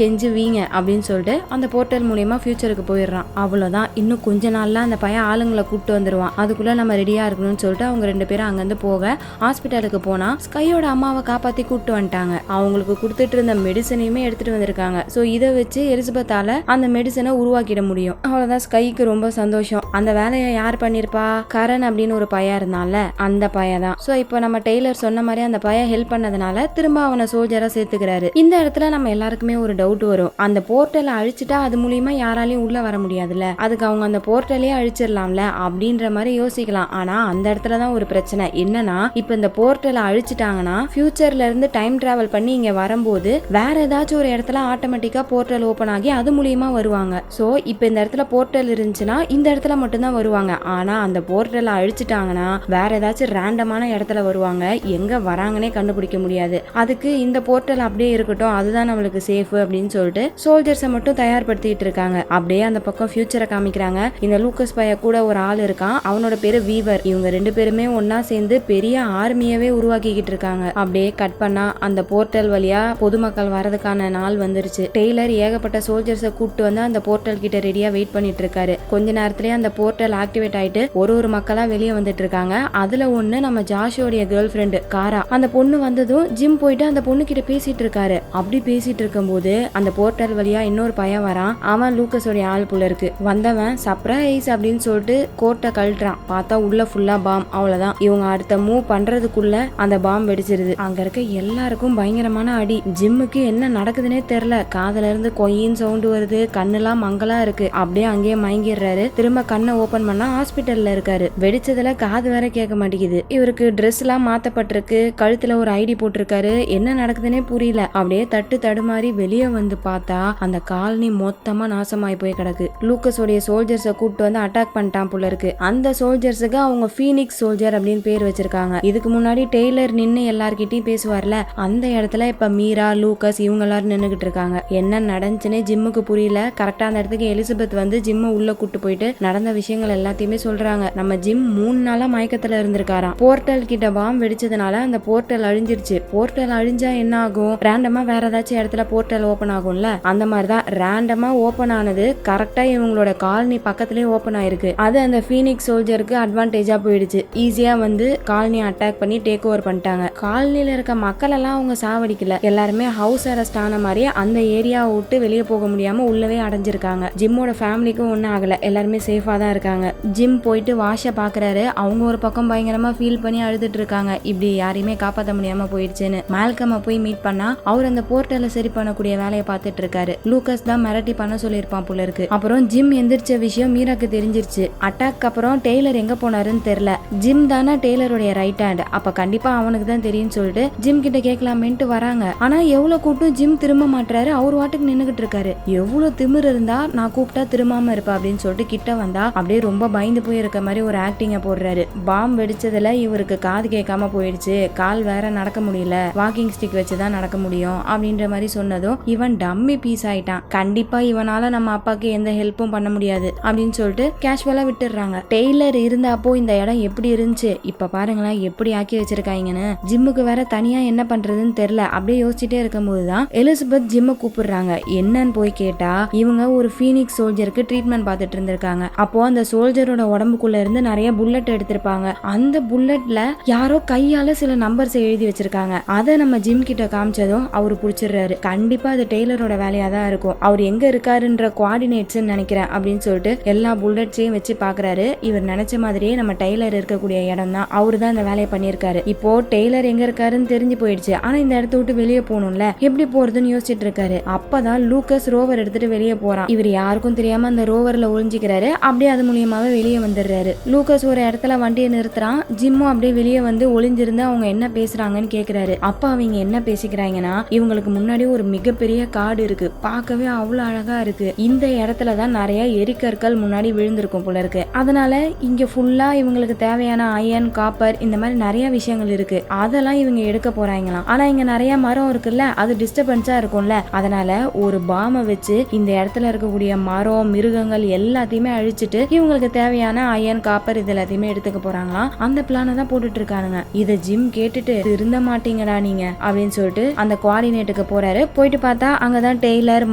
கெஞ்சுவீங்க அப்படின்னு சொல்லிட்டு அந்த போர்ட்டல் மூலியமா ஃபியூச்சருக்கு போயிடுறான். அவ்வளவுதான், இன்னும் கொஞ்ச நாள்ல அந்த பையன் ஆளுங்களை கூப்பிட்டு வந்துருவான். அதுக்குள்ள நம்ம ரெடியா இருக்கணும்னு சொல்லிட்டு அவங்க 2 பேரும் அங்கிருந்து போக ஹாஸ்பிட்டலுக்கு போனா ஸ்கையோட அம்மாவை காப்பாத்தி கூப்பிட்டு வந்துட்டாங்க. அவங்களுக்கு கொடுத்துட்டு இருந்த மெடிசனையுமே எடுத்துட்டு வந்திருக்காங்க. சோ இதை வச்சு எலிசபெத்தால அந்த மெடிசனை உருவாக்கிட முடியும். அவ்வளவுதான், ஸ்கைக்கு ரொம்ப சந்தோஷம். அந்த வேலையை யார் பண்ணிருப்பா, கரண் அப்படின்னு ஒரு பையன் இருந்தான்ல, அந்த பையன் தான். சோ இப்போ நம்ம டெய்லர் சொன்ன மாதிரி அந்த பையன் ஹெல்ப் பண்ணதுனால திரும்ப அவனை சோல்ஜரா சேர்த்துக்கிறாரு. இந்த இடத்துல நம்ம எல்லாருக்குமே ஒரு டவுட் வரும், அந்த போர்ட்டலை அழிச்சிட்டா அது மூலியமா யாராலையும் உள்ள வர முடியாதுல்ல, அதுக்கு அவங்க அந்த போர்ட்டலே அழிச்சிடலாம்ல அப்படின்ற மாதிரி யோசிக்கலாம். ஆனா அந்த இடத்துலதான் ஒரு பிரச்சனை என்னன்னா, இப்ப இந்த போர்ட்டலை அழிச்சிட்டாங்கன்னா ஃபியூச்சர்ல இருந்து டைம் டிராவல் பண்ணி இங்க வரும்போது வேற ஏதாச்சும் ஒரு இடத்துல ஆட்டோமேட்டிக்கா போர்ட்டல் ஓபன் ஆகி அது மூலியமா வருவாங்க. சோ இப்ப இந்த இடத்துல போர்ட்டல் இருந்துச்சுன்னா இந்த இடத்துல மட்டும்தான் வருவாங்க. ஆனா அந்த போர்ட்டலை அழிச்சிட்டாங்கன்னா வேற ஏதாச்சும் ரேண்டமான இடத்துல வருவாங்க, எங்க வராங்கன்னே கண்டுபிடிக்க முடியாது. அதுக்கு இந்த போர்ட்டல் அப்படியே இருக்கட்டும், அதுதான் நம்மளுக்கு சேஃப் அப்படின்னு சொல்லிட்டு சோல்ஜர்ஸை மட்டும் தயார்படுத்திட்டு இருக்காங்க. அப்படியே அந்த பக்கம் ஃபியூச்சரை காமிக்கிறாங்க. இந்த லூக்கஸ் பைய கூட ஒரு ஆள் இருக்கான், அவனோட பேரு வீவர். இவங்க 2 பேருமே ஒன்னா சேர்ந்து பெரிய ஆர்மியவே உருவாக்கிக்கிட்டு இருக்காங்க. அப்படியே கட் பண்ணா அந்த போர்ட்டல் வழியா பொதுமக்கள் வரதுக்கான நாள் வந்துருச்சு. டெய்லர் ஏகப்பட்ட சோல்ஜர்ஸை கூப்பிட்டு வந்து அந்த போர்ட்டல் கிட்ட ரெடியா வெயிட் பண்ணிட்டு இருக்காரு. கொஞ்ச நேரத்திலேயே அந்த போர்ட்டல் ஆக்டிவேட் ஆயிட்டு ஒரு மக்களா வெளியே வந்துட்டு இருக்காங்க. அதுல ஒண்ணு நம்ம ஜாஷோடைய கேர்ள் ஃப்ரெண்டு காரா. அந்த பொண்ணு வந்ததும் ஜிம் போயிட்டு அந்த பொண்ணு கிட்ட பேசிட்டு இருக்காரு. அப்படி பேசிட்டு இருக்கும் போது அந்த போர்ட்டல் வழியா இன்னொரு பையன் வரான். அவன் லூக்கஸோடைய ஆள் புள்ள இருக்கு. வந்தவன் சர்ப்ரைஸ் அப்படின்னு சொல்லிட்டு கோட்டை கழட்டுறான். பார்த்தா உள்ள ஃபுல்லா பாம். அவ்வளவுதான். இவங்க அடுத்த மூவ் பண்றதுக்குள்ள அந்த பாம் வெடிச்சிருது. அங்க இருக்க எல்லாருக்கும் பயங்கரமான அடி. ஜிம்முக்கு என்ன நடக்குதுன்னே தெரியல. காதுல இருந்து கொயின் சவுண்ட் வருது. கண்ணெல்லாம் மங்கலா இருக்கு. அப்படியே அங்கேயே மயங்கிடுறாரு. திரும்ப கண்ணை ஓபன் பண்ணா ஹாஸ்பிட்டல்ல இருக்காரு. வெடிச்சதுல காது வேற கேட்க மாட்டேங்குது. இவருக்கு ட்ரெஸ் எல்லாம் மாத்தப்பட்டிருக்கு. கழுத்துல ஒரு ஐடி போட்டிருக்காரு. என்ன நடக்குதுன்னே புரியல. அப்படியே தடுமாறி வெளியே வந்து பார்த்தா அந்த காலனி மொத்தமா நாசமாயி போய் கிடக்கு. லூக்கஸோடைய சோல்ஜர்ஸை கூப்பிட்டு வந்து அட்டாக் பண்ணிட்டான் போல இருக்கு. அந்த சோல்ஜர்ஸுக்கு அவங்க ஃபீனிக்ஸ் சோல்ஜர் அப்படின்னு பேர் வச்சிருக்காங்க. இதுக்கு முன்னாடி டெய்லர் நின்னு எல்லார்கிட்டயும் பேசுவார்ல, அந்த இடத்துல இப்ப மீரா, லூக்கஸ் இவங்க எல்லாரும் நின்னுகிட்டு இருக்காங்க. என்ன நடந்துச்சுன்னே ஜிம்முக்கு புரியல. கரெக்டா அந்த இடத்துக்கு எலிசபெத் வந்து ஜிம்ம உள்ள கூட்டு போயிட்டு நடந்த விஷயங்கள் எல்லாத்தையுமே சொல்றாங்க. நம்ம ஜிம் 3 நாளா மயக்கத்துல இருந்திருக்காராம். போர்ட்டல் கிட்ட பாம் வெடிச்சதுனால அந்த போர்ட்டல் அழிஞ்சிருச்சு. போர்ட்டல் அழிஞ்சா என்ன ஆகும்? ரேண்டமா வேற ஏதாச்சும் இடத்துல போர்ட்டல் ஓபன் ஆகும்ல, அந்த மாதிரிதான் ரேண்டமா ஓபன் ஆனது. கரெக்டா இவங்களோட காலனி பக்கத்திலேயே ஓபன் ஆயிருக்கு. அது அந்த ஃபீனிக்ஸ் சோல்ஜருக்கு அட்வான்டேஜா போயிடுச்சு. ஈஸியா வந்து காலனி அட்டாக் பண்ணி டேக் ஓவர் பண்ணிட்டாங்க. காலனில இருக்க மக்கள் எல்லாம் அவங்க சாவடிக்கல. எல்லாருமே ஹவுஸ் அரெஸ்ட் ஆன மாதிரி அந்த ஏரியாவை விட்டு வெளியே போக முடியாம உள்ளவே அடைஞ்சிருக்காங்க. ஜிம்மோட ஃபேமிலிக்கும் ஒன்னும் ஆகல. எல்லாருமே சேஃபா தான் இருக்காங்க. ஜிம் போயிட்டு வாஷ பாக்குறாரு. அவங்க ஒரு பக்கம் பயங்கரமா ஃபீல் பண்ணி அழுதுட்டு இருக்காங்க. இப்படி யாரையுமே காப்பாற்ற முடியாம போயிடுச்சுன்னு. மால்கம போய் மீட் பண்ணா அவர் அந்த போர்ட்டலை சரி பண்ணக்கூடிய வேலையை பார்த்துட்டு இருக்காரு. லூக்கஸ் தான் மிரட்டி பண்ண சொல்லியிருப்பான் போல இருக்கு. அப்புறம் ஜிம் எந்திரிச்ச விஷயம் மீராக்கு தெரிஞ்சிருச்சு. அட்டாக் அப்புறம் டெய்லர் எங்க போனாருன்னு தெரியல. ஜிம் தானே டெய்லருடைய ரைட் ஹேண்ட். அப்ப கண்டிப்பா அவனுக்கு தான் தெரியும் சொல்லிட்டு ஜிம் கிட்ட கேட்கலாமேன்ட்டு வராங்க. ஆனா எவ்வளவு கூட்டம் ஜிம் திரும்ப மாட்டாரு. அவர் வாட்டுக்கு நின்னுகிட்டு இருக்காரு. எவ்வளவு திமிர் இருந்தா நான் கூப்பிட்டா திரும்பாம இருப்பா அப்படின்னு சொல்லிட்டு கிட்ட வந்தா அப்படியே ரொம்ப பயந்து போய் இருக்க மாதிரி ஒரு ஆக்டிங்க போடுறாரு. பாம் வெடிச்சதுல இவருக்கு காது கேட்காம போயிடுச்சு. கால் வேற நடக்க முடியல. வாக்கிங் ஸ்டிக் வச்சுதான் நடக்க முடியும் அப்படின்ற மாதிரி சொன்னதும் இவன் டம்மி பீஸ் ஆயிட்டான். கண்டிப்பா இவனால நம்ம அப்பாக்கு எந்த ஹெல்ப்பும் பண்ண முடியாது அப்படின்னு சொல்லிட்டு கேஷுவலா விட்டுடுறாங்க. டெய்லர் இருந்தாப்போ இந்த இடம் எப்படி இருந்துச்சு, இப்ப பாருங்களேன் எப்படி ஆக்கி வச்சிருக்காங்கன்னு. ஜிம்முக்கு வேற தனியா என்ன பண்றதுன்னு தெரியல. அப்படியே யோசிச்சுட்டே இருக்கும் போதுதான் எலிசபெத் ஜிம்ம கூப்பிடுறாங்க. என்னன்னு போய் கேட்டா இவங்க ஒரு ஃபீனிக்ஸ் சோல்ஜருக்கு ட்ரீட்மெண்ட் பார்த்துட்டு இருந்திருக்காங்க. அப்போ அந்த சோல்ஜரோட உடம்புக்குள்ள இருந்து நிறைய புல்லட் எடுத்திருப்பாங்க. அந்த புல்லட்ல யாரோ கையால சில நம்பர்ஸ் எழுதி வச்சிருக்காங்க. அதை நம்ம ஜிம் கிட்ட காமிச்சதும் அவரு புடிச்சிடுறாரு. கண்டிப்பா அது டெய்லரோட வேலையா தான் இருக்கும். அவர் எங்க இருக்காருன்ற கோஆர்டினேட்ஸ் நினைக்கிறேன் அப்படின்னு சொல்லிட்டு எல்லா புல்லட்ஸையும் வச்சு பாக்குறாரு. இவர் நினைச்ச மாதிரியே நம்ம டெய்லர் இருக்கக்கூடிய இடம் தான். அவரு தான் இந்த வேலையை பண்ணிருக்காரு. இப்போ டெய்லர் எங்க இருக்காருன்னு தெரிஞ்சு போயிடுச்சு. ஆனா இந்த இடத்த விட்டு வெளியே போகணும்ல, எப்படி போறதுன்னு யோசிச்சுட்டு இருக்காரு. அப்பதான் லூக்கஸ் ரோவர் எடுத்துட்டு வெளியே போறான். இவர் யாருக்கும் தெரியாம அந்த ரோவர்ல ஒளிஞ்சிக்கிறாரு. அப்படியே அது மூலியமாவே வெளியே வந்துடுறாரு. லூக்கஸ் ஒரு இடத்துல வண்டியை நிறுத்துறான். ஜிம்மும் அப்படியே வெளியே வந்து ஒளிஞ்சிருந்து அவங்க என்ன பேசுறாங்கன்னு கேக்குறாரு. அப்ப அவங்க என்ன பேசிக்கிறாங்கன்னா, இவங்களுக்கு முன்னாடி ஒரு மிகப்பெரிய காடு இருக்கு. பார்க்கவே அவ்வளவு அழகா இருக்கு. இந்த இடத்துலதான் நிறைய எரிக்கற்கள் முன்னாடி விழுந்திருக்கும் போல இருக்கு. அதனால இங்க ஃபுல்லா இவங்களுக்கு தேவையான அயன், காப்பர் இந்த மாதிரி நிறைய விஷயங்கள் இருக்கு. அதெல்லாம் இவங்க எடுக்க போறாங்களாம். ஆனா இங்க நிறைய மரம் இருக்குல்ல, அது டிஸ்டர்பன்ஸா இருக்கும்ல. அதனால ஒரு பாமை வச்சு இந்த இடத்துல இருக்கக்கூடிய மரம், மிருகங்கள் எல்லாத்தையுமே அழிச்சிட்டு இவங்களுக்கு தேவையான அயன், காப்பர் இது எல்லாத்தையுமே எடுத்துக்க போறாங்களாம். அந்த பிளான தான் போட்டுட்டு இருக்கானுங்க. இத ஜிம் கேட்டுட்டு திருந்த மாட்டீங்கடா நீங்க அப்படின்னு சொல்லிட்டு அந்த கோஆர்டினேட்டுக்கு போறாரு. போயிட்டு பார்த்தா அங்கதான் டெய்லர்,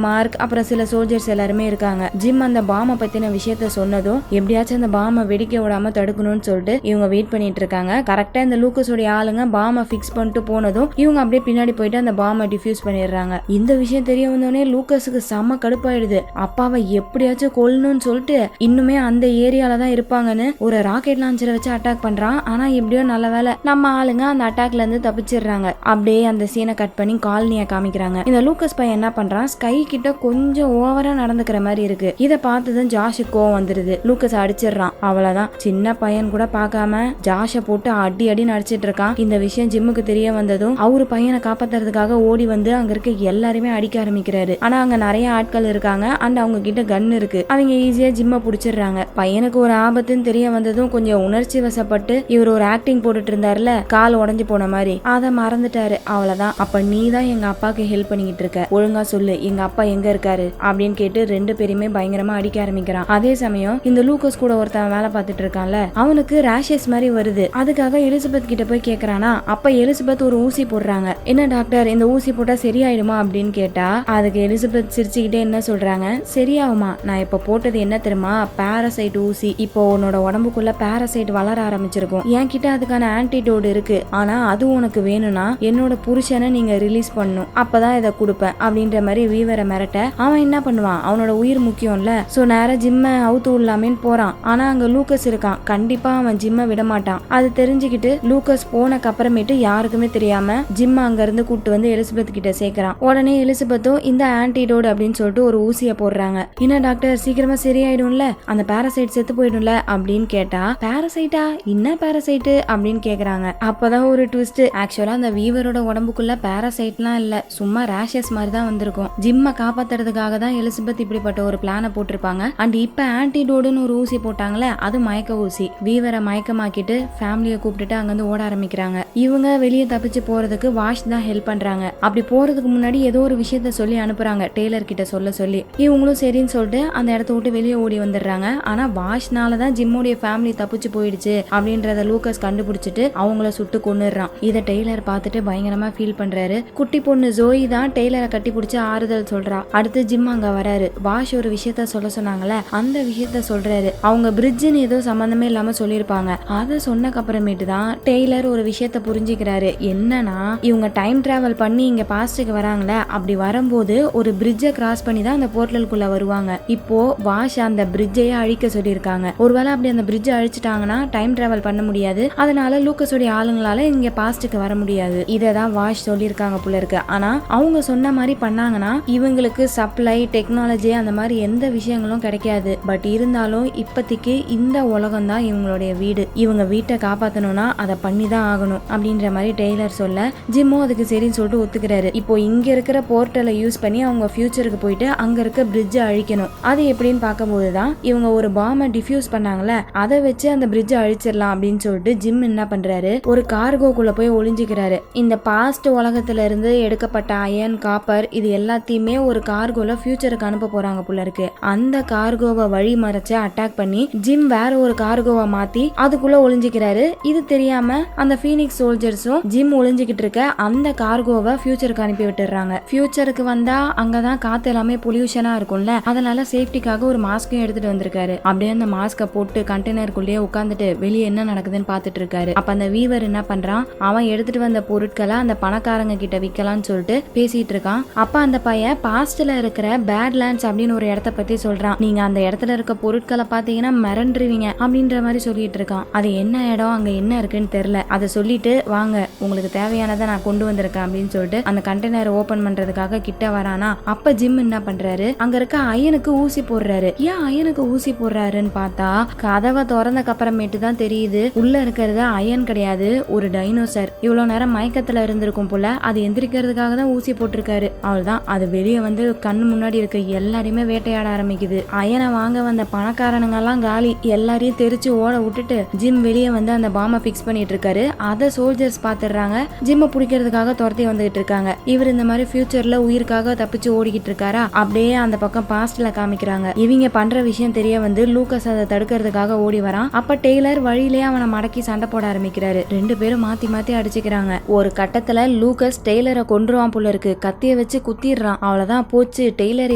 மார்க் அப்புறம் சில சோல்ஜர்ஸ் எல்லாருமே இருக்காங்க. ஜிம் அந்த பாமை பத்தின விஷயத்த சொன்னதும் எப்படியாச்சும் அந்த பாமை வெடிக்க விடாம தடுக்கணும்னு சொல்லிட்டு இவங்க வெயிட் பண்ணிட்டு இருக்காங்க. கரெக்டா இந்த லூக்கஸோட ஆளுங்க பாமை பிக்ஸ் பண்ணிட்டு போனதும் இவங்க அப்படியே பின்னாடி போயிட்டு அந்த பாமை டிஃப்யூஸ் பண்ணிடுறாங்க. இந்த விஷயம் தெரிய வந்தோடனே லூக்கஸுக்கு செம்ம கடுப்பாயிடுது. அப்பாவை எப்படியாச்சும் கொல்லணும்னு சொல்லிட்டு இன்னுமே அந்த ஏரியால தான் இருப்பாங்கன்னு ஒரு ராக்கெட் லான்ச்சரை வச்சு அட்டாக் பண்றான். ஆனா எப்படியோ நல்ல வேலை நம்ம ஆளுங்க அந்த அட்டாக்ல இருந்து தப்பிச்சிடுறாங்க. அப்படியே அந்த சீனை கட் பண்ணி காலனியை காமிக்கிறாங்க. இந்த லூக்கஸ் பையன் என்ன பண்றான், ஸ்கை கிட்ட கொஞ்சம் ஓவரா நடந்துக்கிற மாதிரி இருக்கு. இதை பார்த்ததும் ஜாஷுக்கு கோவம் வந்துருது. லூக்கஸ் அடிச்சிடுறான். அவ்வளவுதான். சின்ன பையன் கூட பார்க்காம ஜாஷ போட்டு அடி அடி நடிச்சிட்டு இருக்கான். இந்த விஷயம் ஜிம்முக்கு தெரிய வந்ததும் அவரு பையனை காப்பாத்துறதுக்காக ஓடி வந்து அங்க இருக்க எல்லாருமே அடிக்க ஆரம்பிக்கிறாரு. ஆனா அங்க நிறைய ஆட்கள் இருக்காங்க. அண்ட் அவங்க கிட்ட கன் இருக்கு. அவங்க ஈஸியா ஜிம்ம புடிச்சிடுறாங்க. பையனுக்கு ஒரு ஆபத்துன்னு தெரிய வந்ததும் கொஞ்சம் உணர்ச்சி வசப்பட்டு இவர் ஒரு ஆக்டிங் போட்டுட்டு இருந்தாருல, கால் உடஞ்சு போன மாதிரி, அதை மறந்துட்டாரு. அவ்வளவுதான். அப்ப நீ தான் எங்க அப்பாக்கு ஹெல்ப் பண்ணிக்கிட்டு இருக்க, ஒழுங்கா சொல்லு எங்க அப்பா எங்க இருக்காரு அப்படின்னு கேட்டு 2 பேருமே பயங்கரமா அடிக்க ஆரம்பிக்கிறான். அதே சமயம் இந்த லூக்கஸ் கூட ஒருத்தன் வேலை பார்த்துட்டு இருக்கான். இருக்கான்ல அவனுக்கு ரேஷஸ் மாதிரி வருது. அதுக்காக எலிசபெத் கிட்ட போய் கேக்குறானா. அப்ப எலிசபெத் ஒரு ஊசி போடுறாங்க. என்ன டாக்டர் இந்த ஊசி போட்டா சரியாயிடுமா அப்படின்னு கேட்டா அதுக்கு எலிசபெத் சிரிச்சுக்கிட்டே என்ன சொல்றாங்க, சரியாகுமா, நான் இப்ப போட்டது என்ன தெரியுமா, பாராசைட் ஊசி. இப்போ உன்னோட உடம்புக்குள்ள பாராசைட் வளர ஆரம்பிச்சிருக்கும். என்கிட்ட அதுக்கான ஆன்டிடோட் இருக்கு. ஆனா அது உனக்கு வேணும்னா என்னோட புருஷனை நீங்க ரிலீஸ் பண்ணும், அப்பதான் இதை கொடுப்பேன் அப்படின்ற மாதிரி வீவரை மிரட்ட அவன் என்ன பண்ணுவான், அவனோட உயிர் முக்கியம்ல. சோ நேரம் ஜிம்ம அவுத்து விடலாமேன்னு போறான். ஆனா அங்க லூக்கஸ் இருக்கான். கண்டிப்பா அவன் ஜிம்ம விட மாட்டான். அது தெரிஞ்சுக்கிட்டு லூக்கஸ் போனக்கு அப்புறமேட்டு யாருக்குமே தெரியாம ஜிம்ம அங்க இருந்து கூட்டு வந்து எலிசபெத் கிட்ட சேர்க்கிறான். உடனே எலிசபெத்தும் இந்த ஆன்டிடோட் அப்படின்னு சொல்லிட்டு ஒரு ஊசியை போடுறாங்க. என்ன டாக்டர் சீக்கிரமா சரியாயிடும்ல, அந்த பாராசைட் செத்து போயிடும்ல அப்படின்னு கேட்டா பாராசைட்டா என்ன பாராசைட்டு அப்படின்னு கேக்குறாங்க. அப்பதான் ஒரு ட்விஸ்ட். ஆக்சுவலா அந்த வீவரோட உடம்புக்குள்ள பாராசைட்லாம் இல்ல, சும்மா ரேஷஸ் மாதிரி தான் வந்திருக்கும். ஜிம்ம காப்பாத்துறதுக்காக தான் எலிசபெத் இப்படிப்பட்ட ஒரு பிளான போட்டிருப்பாங்க. அண்ட் இப்ப ஆன்டிடோடுன்னு ஒரு ஊசி போட்டாங்களே அது மயக்க ஊசி. வீவரை மயக்கமாக்கிட்டு ஃபேமிலியை கூப்பிட்டுட்டு அங்கிருந்து ஓட ஆரம்பிக்கிறாங்க. இவங்க வெளியே தப்பிச்சு போறதுக்கு வாஷ் தான் ஹெல்ப் பண்றாங்க. அப்படி போறதுக்கு முன்னாடி ஏதோ ஒரு விஷயத்த சொல்லி அனுப்புறாங்க டெய்லர் கிட்ட சொல்லி. இவங்களும் சரின்னு சொல்லிட்டு அந்த இடத்த விட்டு வெளியே ஓடி வந்துடுறாங்க. ஆனா வாஷ்னாலதான் ஜிம்மோடைய ஃபேமிலி தப்பிச்சு போயிடுச்சு அப்படின்றத லூக்கஸ் கண்டுபிடிச்சிட்டு அவங்கள சுட்டு கொன்னுறான். இதை டெய்லர் பார்த்துட்டு பயங்கரமா ஃபீல் பண்றாரு. குட்டி பொண்ணு ஜோயி தான் டெய்லரை கட்டி பிடிச்சி ஆறுதல் சொல்றா. அடுத்து ஜிம் அங்க வராரு. வாஷ் ஒரு விஷயத்த சொல்ல சொன்னாங்கல்ல அந்த விஷயத்த சொல்றாரு. அவங்க பிரிட்ஜ்னு ஏதோ சம்பந்தமே இல்லாம சொல்லிருப்பாங்க. அதை சொன்னக்கு அப்புறமேட்டு தான் டெய்லர் ஒரு விஷயத்த புரிஞ்சுக்கிறாரு. என்னன்னா இவங்க டைம் டிராவல் பண்ணி இங்க பாஸ்டுக்கு வராங்களே, அப்படி வரும்போது ஒரு பிரிட்ஜை கிராஸ் பண்ணி தான் அந்த போர்ட்டலுக்குள்ள வருவாங்க. இப்போ வாஷ் அந்த பிரிட்ஜையே அழிக்க சொல்லியிருக்காங்க. ஒருவேளை அப்படி அந்த பிரிட்ஜை அழிச்சிட்டாங்கன்னா டைம் டிராவல் பண்ண முடியாது. அதனால லூக்கஸோடைய ஆளுங்களால இங்க பாஸ்டுக்கு வர முடியாது. இததான் வாஷ் சொல்லியிருக்காங்க போல இருக்கு. ஆனா அவங்க சொன்ன மாதிரி பண்ணாங்கன்னா இவங்களுக்கு சப்ளை டெக்னாலஜி அந்த மாதிரி எந்த விஷயங்களும் கிடைக்காது. பட் இருந்தாலும் இப்போதைக்கு இந்த உலகம் தான் இவங்களுடைய வீடு. இவங்க வீட்டை காப்பாற்றணும்னா அதை பண்ணி தான் ஆகணும் அப்படின்ற மாதிரி டெய்லர் சொல்ல ஜிம்மோ அதுக்கு சரின்னு சொல்லிட்டு ஒத்துக்கிறாரு. இப்போ இங்க இருக்கிற போர்ட்டலை யூஸ் பண்ணி அவங்க ஃபியூச்சருக்கு போயிட்டு அங்க இருக்க பிரிட்ஜை அழிக்கணும். அது எப்படின்னு பார்க்கும்போது தான் இவங்க ஒரு பாம்பை டிஃப்யூஸ் பண்ணாங்கல்ல அதை வச்சு அந்த பிரிட்ஜை அழிச்சிடலாம் அப்படின்னு சொல்லிட்டு ஜிம் என்ன பண்றாரு, ஒரு கார்கோக்குள்ள போய் ஒளிஞ்சுக்கிறாரு. இந்த பாஸ்ட் உலகத்துல இருந்து எடுக்கப்பட்ட அயன் காப்பர் இது எல்லாத்தையுமே ஒரு கார்கோல ஃபியூச்சருக்கு அனுப்ப போறாங்க போல இருக்கு. அந்த கார்கோவை வழி மறைச்சு அட்டாக் பண்ணி ஜிம் வேற ஒரு கார்கோவை மாத்தி அதுக்குள்ள ஒளிஞ்சுக்கிறாரு. இது தெரியாம அந்த ஃபீனிக்ஸ் சோல்ஜர்ஸும் ஜிம் ஒளிஞ்சுக்கிட்டு இருக்க அந்த கார்கோவை ஃபியூச்சருக்கு அனுப்பி விட்டுறாங்க. ஃபியூச்சருக்கு வந்தா அங்கதான் காத்து எல்லாமே பொல்யூஷனா இருக்கும்ல, அதனால சேஃப்டிக்காக ஒரு மாஸ்கையும் எடுத்துட்டு வந்திருக்காரு. அப்படியே அந்த மாஸ்கை போட்டு கண்டெய்னருக்குள்ளேயே உட்காந்துட்டு வெளியே என்ன நடக்குதுன்னு பாத்துட்டு இருக்காரு. அப்ப அந்த வீவர் என்ன பண்றான், அவன் எடுத்துட்டு வந்த பொருட்களை அந்த பணக்காரங்க கிட்ட விக்கலாம்னு சொல்லிட்டு பேசிட்டு இருக்கான். அப்ப அந்த பையன் பாஸ்ட்ல இருக்கிற பேட்லேண்ட்ஸ் அப்படின்னு ஒரு இடத்த பத்தி சொல்றான். நீங்க அந்த இடத்துல இருக்க பொருட்களை பாத்தீங்கன்னா மிரண்டுருவீங்க அப்படின்ற மாதிரி சொல்லிட்டு இருக்கான். அது என்ன இடம் அங்க என்ன இருக்குன்னு தெரியல. அதை சொல்லிட்டு வாங்க உங்களுக்கு தேவையானதை நான் கொண்டு வந்திருக்கேன் அப்படின்னு சொல்லிட்டு அந்த கண்டெய்னர் ஓபன் பண்றதுக்காக கிட்ட வரானா. அப்ப ஜிம் என்ன பண்றாரு, அங்க இருக்க அயனுக்கு ஊசி போடுறாரு. ஏன் அயனுக்கு ஊசி போடுறாருன்னு பார்த்தா கதவை திறந்தக்கு அப்புறமேட்டு தான் தெரியுது உள்ள இருக்கிறது அயன் கிடையாது, ஒரு டைனோசர். இவ்வளவு நேரம் மயக்கத்துல இருந்திருக்கும் போல, அது எந்திரிக்கிறதுக்காக தான் ஊசி போட்டிருக்காரு. அவ்வளவுதான், அது வெளியே வந்து கண்ணு முன்னாடி இருக்க எல்லாரையுமே வேட்டையாட ஆரம்பிக்குது. அயனை வாங்க வந்த பணக்காரனுங்க எல்லாம் காலி, எல்லாரையும் தெரிச்சு ஓட விட்டுட்டு ஜிம் வெளியே வந்து அந்த பாம்பை பிக்ஸ் பண்ணிட்டு இருக்காரு. அதை சோல்ஜர்ஸ் பாத்துறாங்க. ஜிம்ம பிடிக்கிறதுக்காக துரத்தி வந்துகிட்டு இருக்காங்க. இவர் இந்த மாதிரி ஃபியூச்சர்ல உயிருக்காக தப்பிச்சு ஓடிக்கிட்டு இருக்காரா. அப்படியே அந்த பக்கம் பாஸ்ட்ல காமிக்கிறாங்க. இவங்க பண்ற விஷயம் தெரிய வந்து லூக்கஸ் அதை தடுக்கிறதுக்காக ஓடி வரான். அப்ப டெய்லர் வழியிலேயே அவனை மடக்கி சண்டை போட ஆரம்பிக்கிறாரு. ரெண்டு பேரும் மாத்தி மாத்தி அடிச்சுக்கிறாங்க. ஒரு கட்டத்துல லூக்கஸ் டெய்லரை கொன்றுவான் போல இருக்கு. கத்திய வச்சு குத்திடுறான். அவ்வளவுதான் போச்சு, டெய்லர்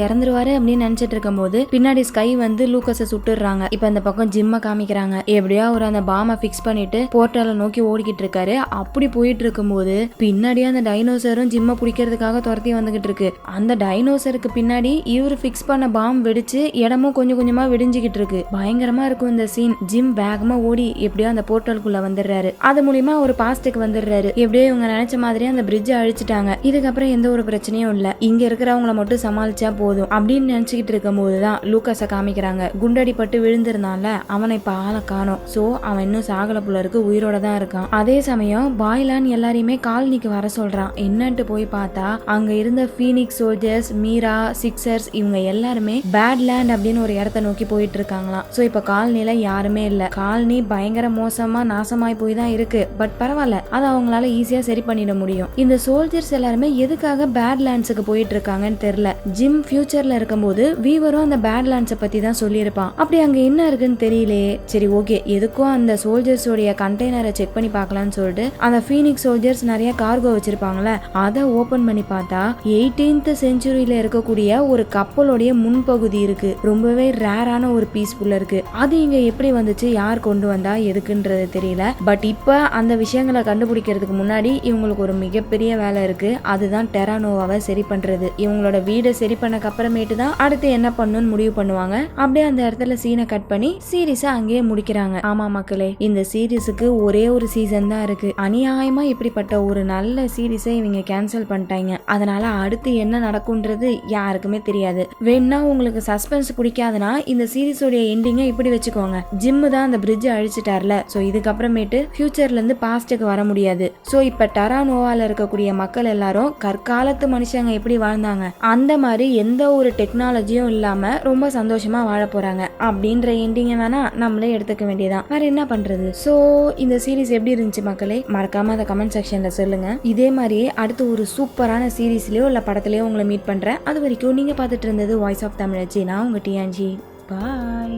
இறந்துருவாரு அப்படின்னு நினைச்சிட்டு இருக்கும் போது பின்னாடி ஸ்கை வந்து லூக்கஸை சுட்டுறாங்க. இப்ப இந்த பக்கம் ஜிம்ம காமிக்கிறாங்க. எப்படியா ஒரு அந்த பாம்பை பிக்ஸ் பண்ணிட்டு போர்ட்டலை நோக்கி ஓடிக்கிட்டு இருக்காரு. அப்படி போயிட்டு இருக்கும் போது பின்னாடியே அந்த டைனோசரும் ஜிம்ம பிடிக்கிறதுக்காக துரத்தி வந்துகிட்டு இருக்கு. அந்த டைனோசருக்கு பின்னாடி இவரு பிக்ஸ் பண்ண பாம்பு வெடிச்சு இடமும் கொஞ்சம் கொஞ்சமா வெடிஞ்சுக்கிட்டு இருக்கு. பயங்கரமா இருக்கும் இந்த சீன். ஜிம் வேகமா ஓடி எப்படியோ அந்த போர்ட்டலுக்குள்ள வந்துடுறாரு. அது மூலியமா ஒரு பாஸ்டுக்கு வந்துடுறாரு. எப்படியோ இவங்க நினைச்ச மாதிரியே அந்த பிரிட்ஜை அழிச்சிட்டாங்க. இதுக்கப்புறம் எந்த ஒரு பிரச்சனையும் இல்ல, இங்க இருக்கிறவங்கள மட்டும் சமாளிச்சா போதும் அப்படின்னு நினைச்சுக்கிட்டு இருக்கும் போதுதான் லூக்கஸை காமிக்கிறாங்க. குண்டடி பட்டு விழுந்திருந்தான்ல, அவனை இப்ப ஆளை காணோம். சோ அவன் இன்னும் சாகல போல இருக்கு, உயிரோட தான் இருக்கான். அதே சமயம் பாய்லான் எல்லாரையுமே காலனிக்கு வர சொல்றான். என்னன்ட்டு போய் பார்த்தா அங்க இருந்த ஃபீனிக்ஸ் சோல்ஜர்ஸ், மீரா, சிக்ஸர்ஸ் இவங்க எல்லாருமே பேட்லேண்ட் அப்படின்னு ஒரு இடத்த நோக்கி போயிட்டு இருக்காங்களாம். சோ இப்ப காலனில யாருமே இல்ல. காலனி பயங்கர மோசமா நாசமாய் போய் தான் இருக்கு. பட் பரவாயில்ல, அது அவங்களால ஈஸியா சரி பண்ணிட முடியும். இந்த சோல்ஜர்ஸ் எல்லாருமே எதுக்காக பேட்லேண்ட்ஸுக்கு போயிட்டு இருக்காங்கன்னு தெரியல. ஜிம் ஃபியூச்சர்ல இருக்கும்போது வீவரும் அந்த பேட்லேண்ட்ஸை பத்தி தான் சொல்லியிருப்பான். அப்படி அங்க என்ன இருக்குன்னு தெரியலையே. சரி ஓகே எதுக்கும் அந்த சோல்ஜர்ஸோடைய கண்டெய்னரை செக் பண்ணி பார்க்கலாம்னு சொல்லிட்டு அந்த ஃபீனிக்ஸ் சோல்ஜர்ஸ் நிறைய கார்கோ வச்சிருப்பாங்கல்ல, அதை ஓபன் பண்ணி பார்த்தா 18th செஞ்சுரியில இருக்கக்கூடிய ஒரு கப்பலோடைய முன்பகுதி இருக்கு. ரொம்பவே ரேரான ஒரு பீஸ்ஃபுல்லா இருக்கு. அது இங்க எப்படி வந்துச்சு, யார் கொண்டு வந்தா, எதுக்குன்றது தெரியல. பட் இப்ப அந்த விஷயங்களை கண்டுபிடிக்கிறதுக்கு முன்னாடி இவங்களுக்கு ஒரு மிகப்பெரிய வேலை இருக்கு. அதுதான் டெரானோவாவை சரி பண்றது. இவங்களோட வீடை சரி பண்ணக்கு அப்புறமேட்டு தான் அடுத்து என்ன பண்ணணும்னு முடிவு பண்ணுவாங்க. அப்படியே அந்த இடத்துல சீனை கட் பண்ணி சீரீஸை அங்கேயே முடிக்கிறாங்க. ஆமா மக்களே, இந்த சீரீஸுக்கு ஒரே ஒரு சீசன் தான் இருக்கு. அநியாயமா இப்படிப்பட்ட ஒரு நல்ல சீரீஸை இவங்க கேன்சல் பண்ணிட்டாங்க. அதனால அடுத்து என்ன நடக்கும்ன்றது யாருக்குமே தெரியாது. வேணா உங்களுக்கு சஸ்பென்ஸ் பிடிக்காதுன்னா இந்த சீரீஸோட எண்டிங்கை இப்படி வச்சுக்கோங்க. ஜிம் தான் அந்த பிரிட்ஜ் அழிச்சிட்டார்ல, சோ இதுக்கப்புறமேட்டு ஃபியூச்சர்ல இருந்து பாஸ்டுக்கு வர முடியாது. சோ இப்ப டெரானோவால இருக்கக்கூடிய மக்கள் எல்லாரும் கற்காலத்து மனுஷங்க எப்படி வாழ்ந்தாங்க அந்த மாதிரி எந்த ஒரு டெக்னாலஜியும் இல்லாம ரொம்ப சந்தோஷமா வாழ போறாங்க அப்படின்ற எண்டிங்கை வேணா நம்மளே எடுத்துக்க வேண்டியதான். வேற என்ன பண்றது. சோ இந்த சீரீஸ் எப்படி இருந்துச்சு மக்களே, மறக்காம அதை கமெண்ட் செக்ஷன்ல சொல்லுங்க. இதே மாதிரியே அடுத்து ஒரு சூப்பரான சீரீஸ்லயோ இல்ல படத்துலயோ உங்களை மீட் பண்றேன். அது வரைக்கும் நீங்க பார்த்துட்டு இருந்தது வாய்ஸ் ஆஃப் தமிழச்சி. நான் உங்க டிஎன்ஜி. பாய்.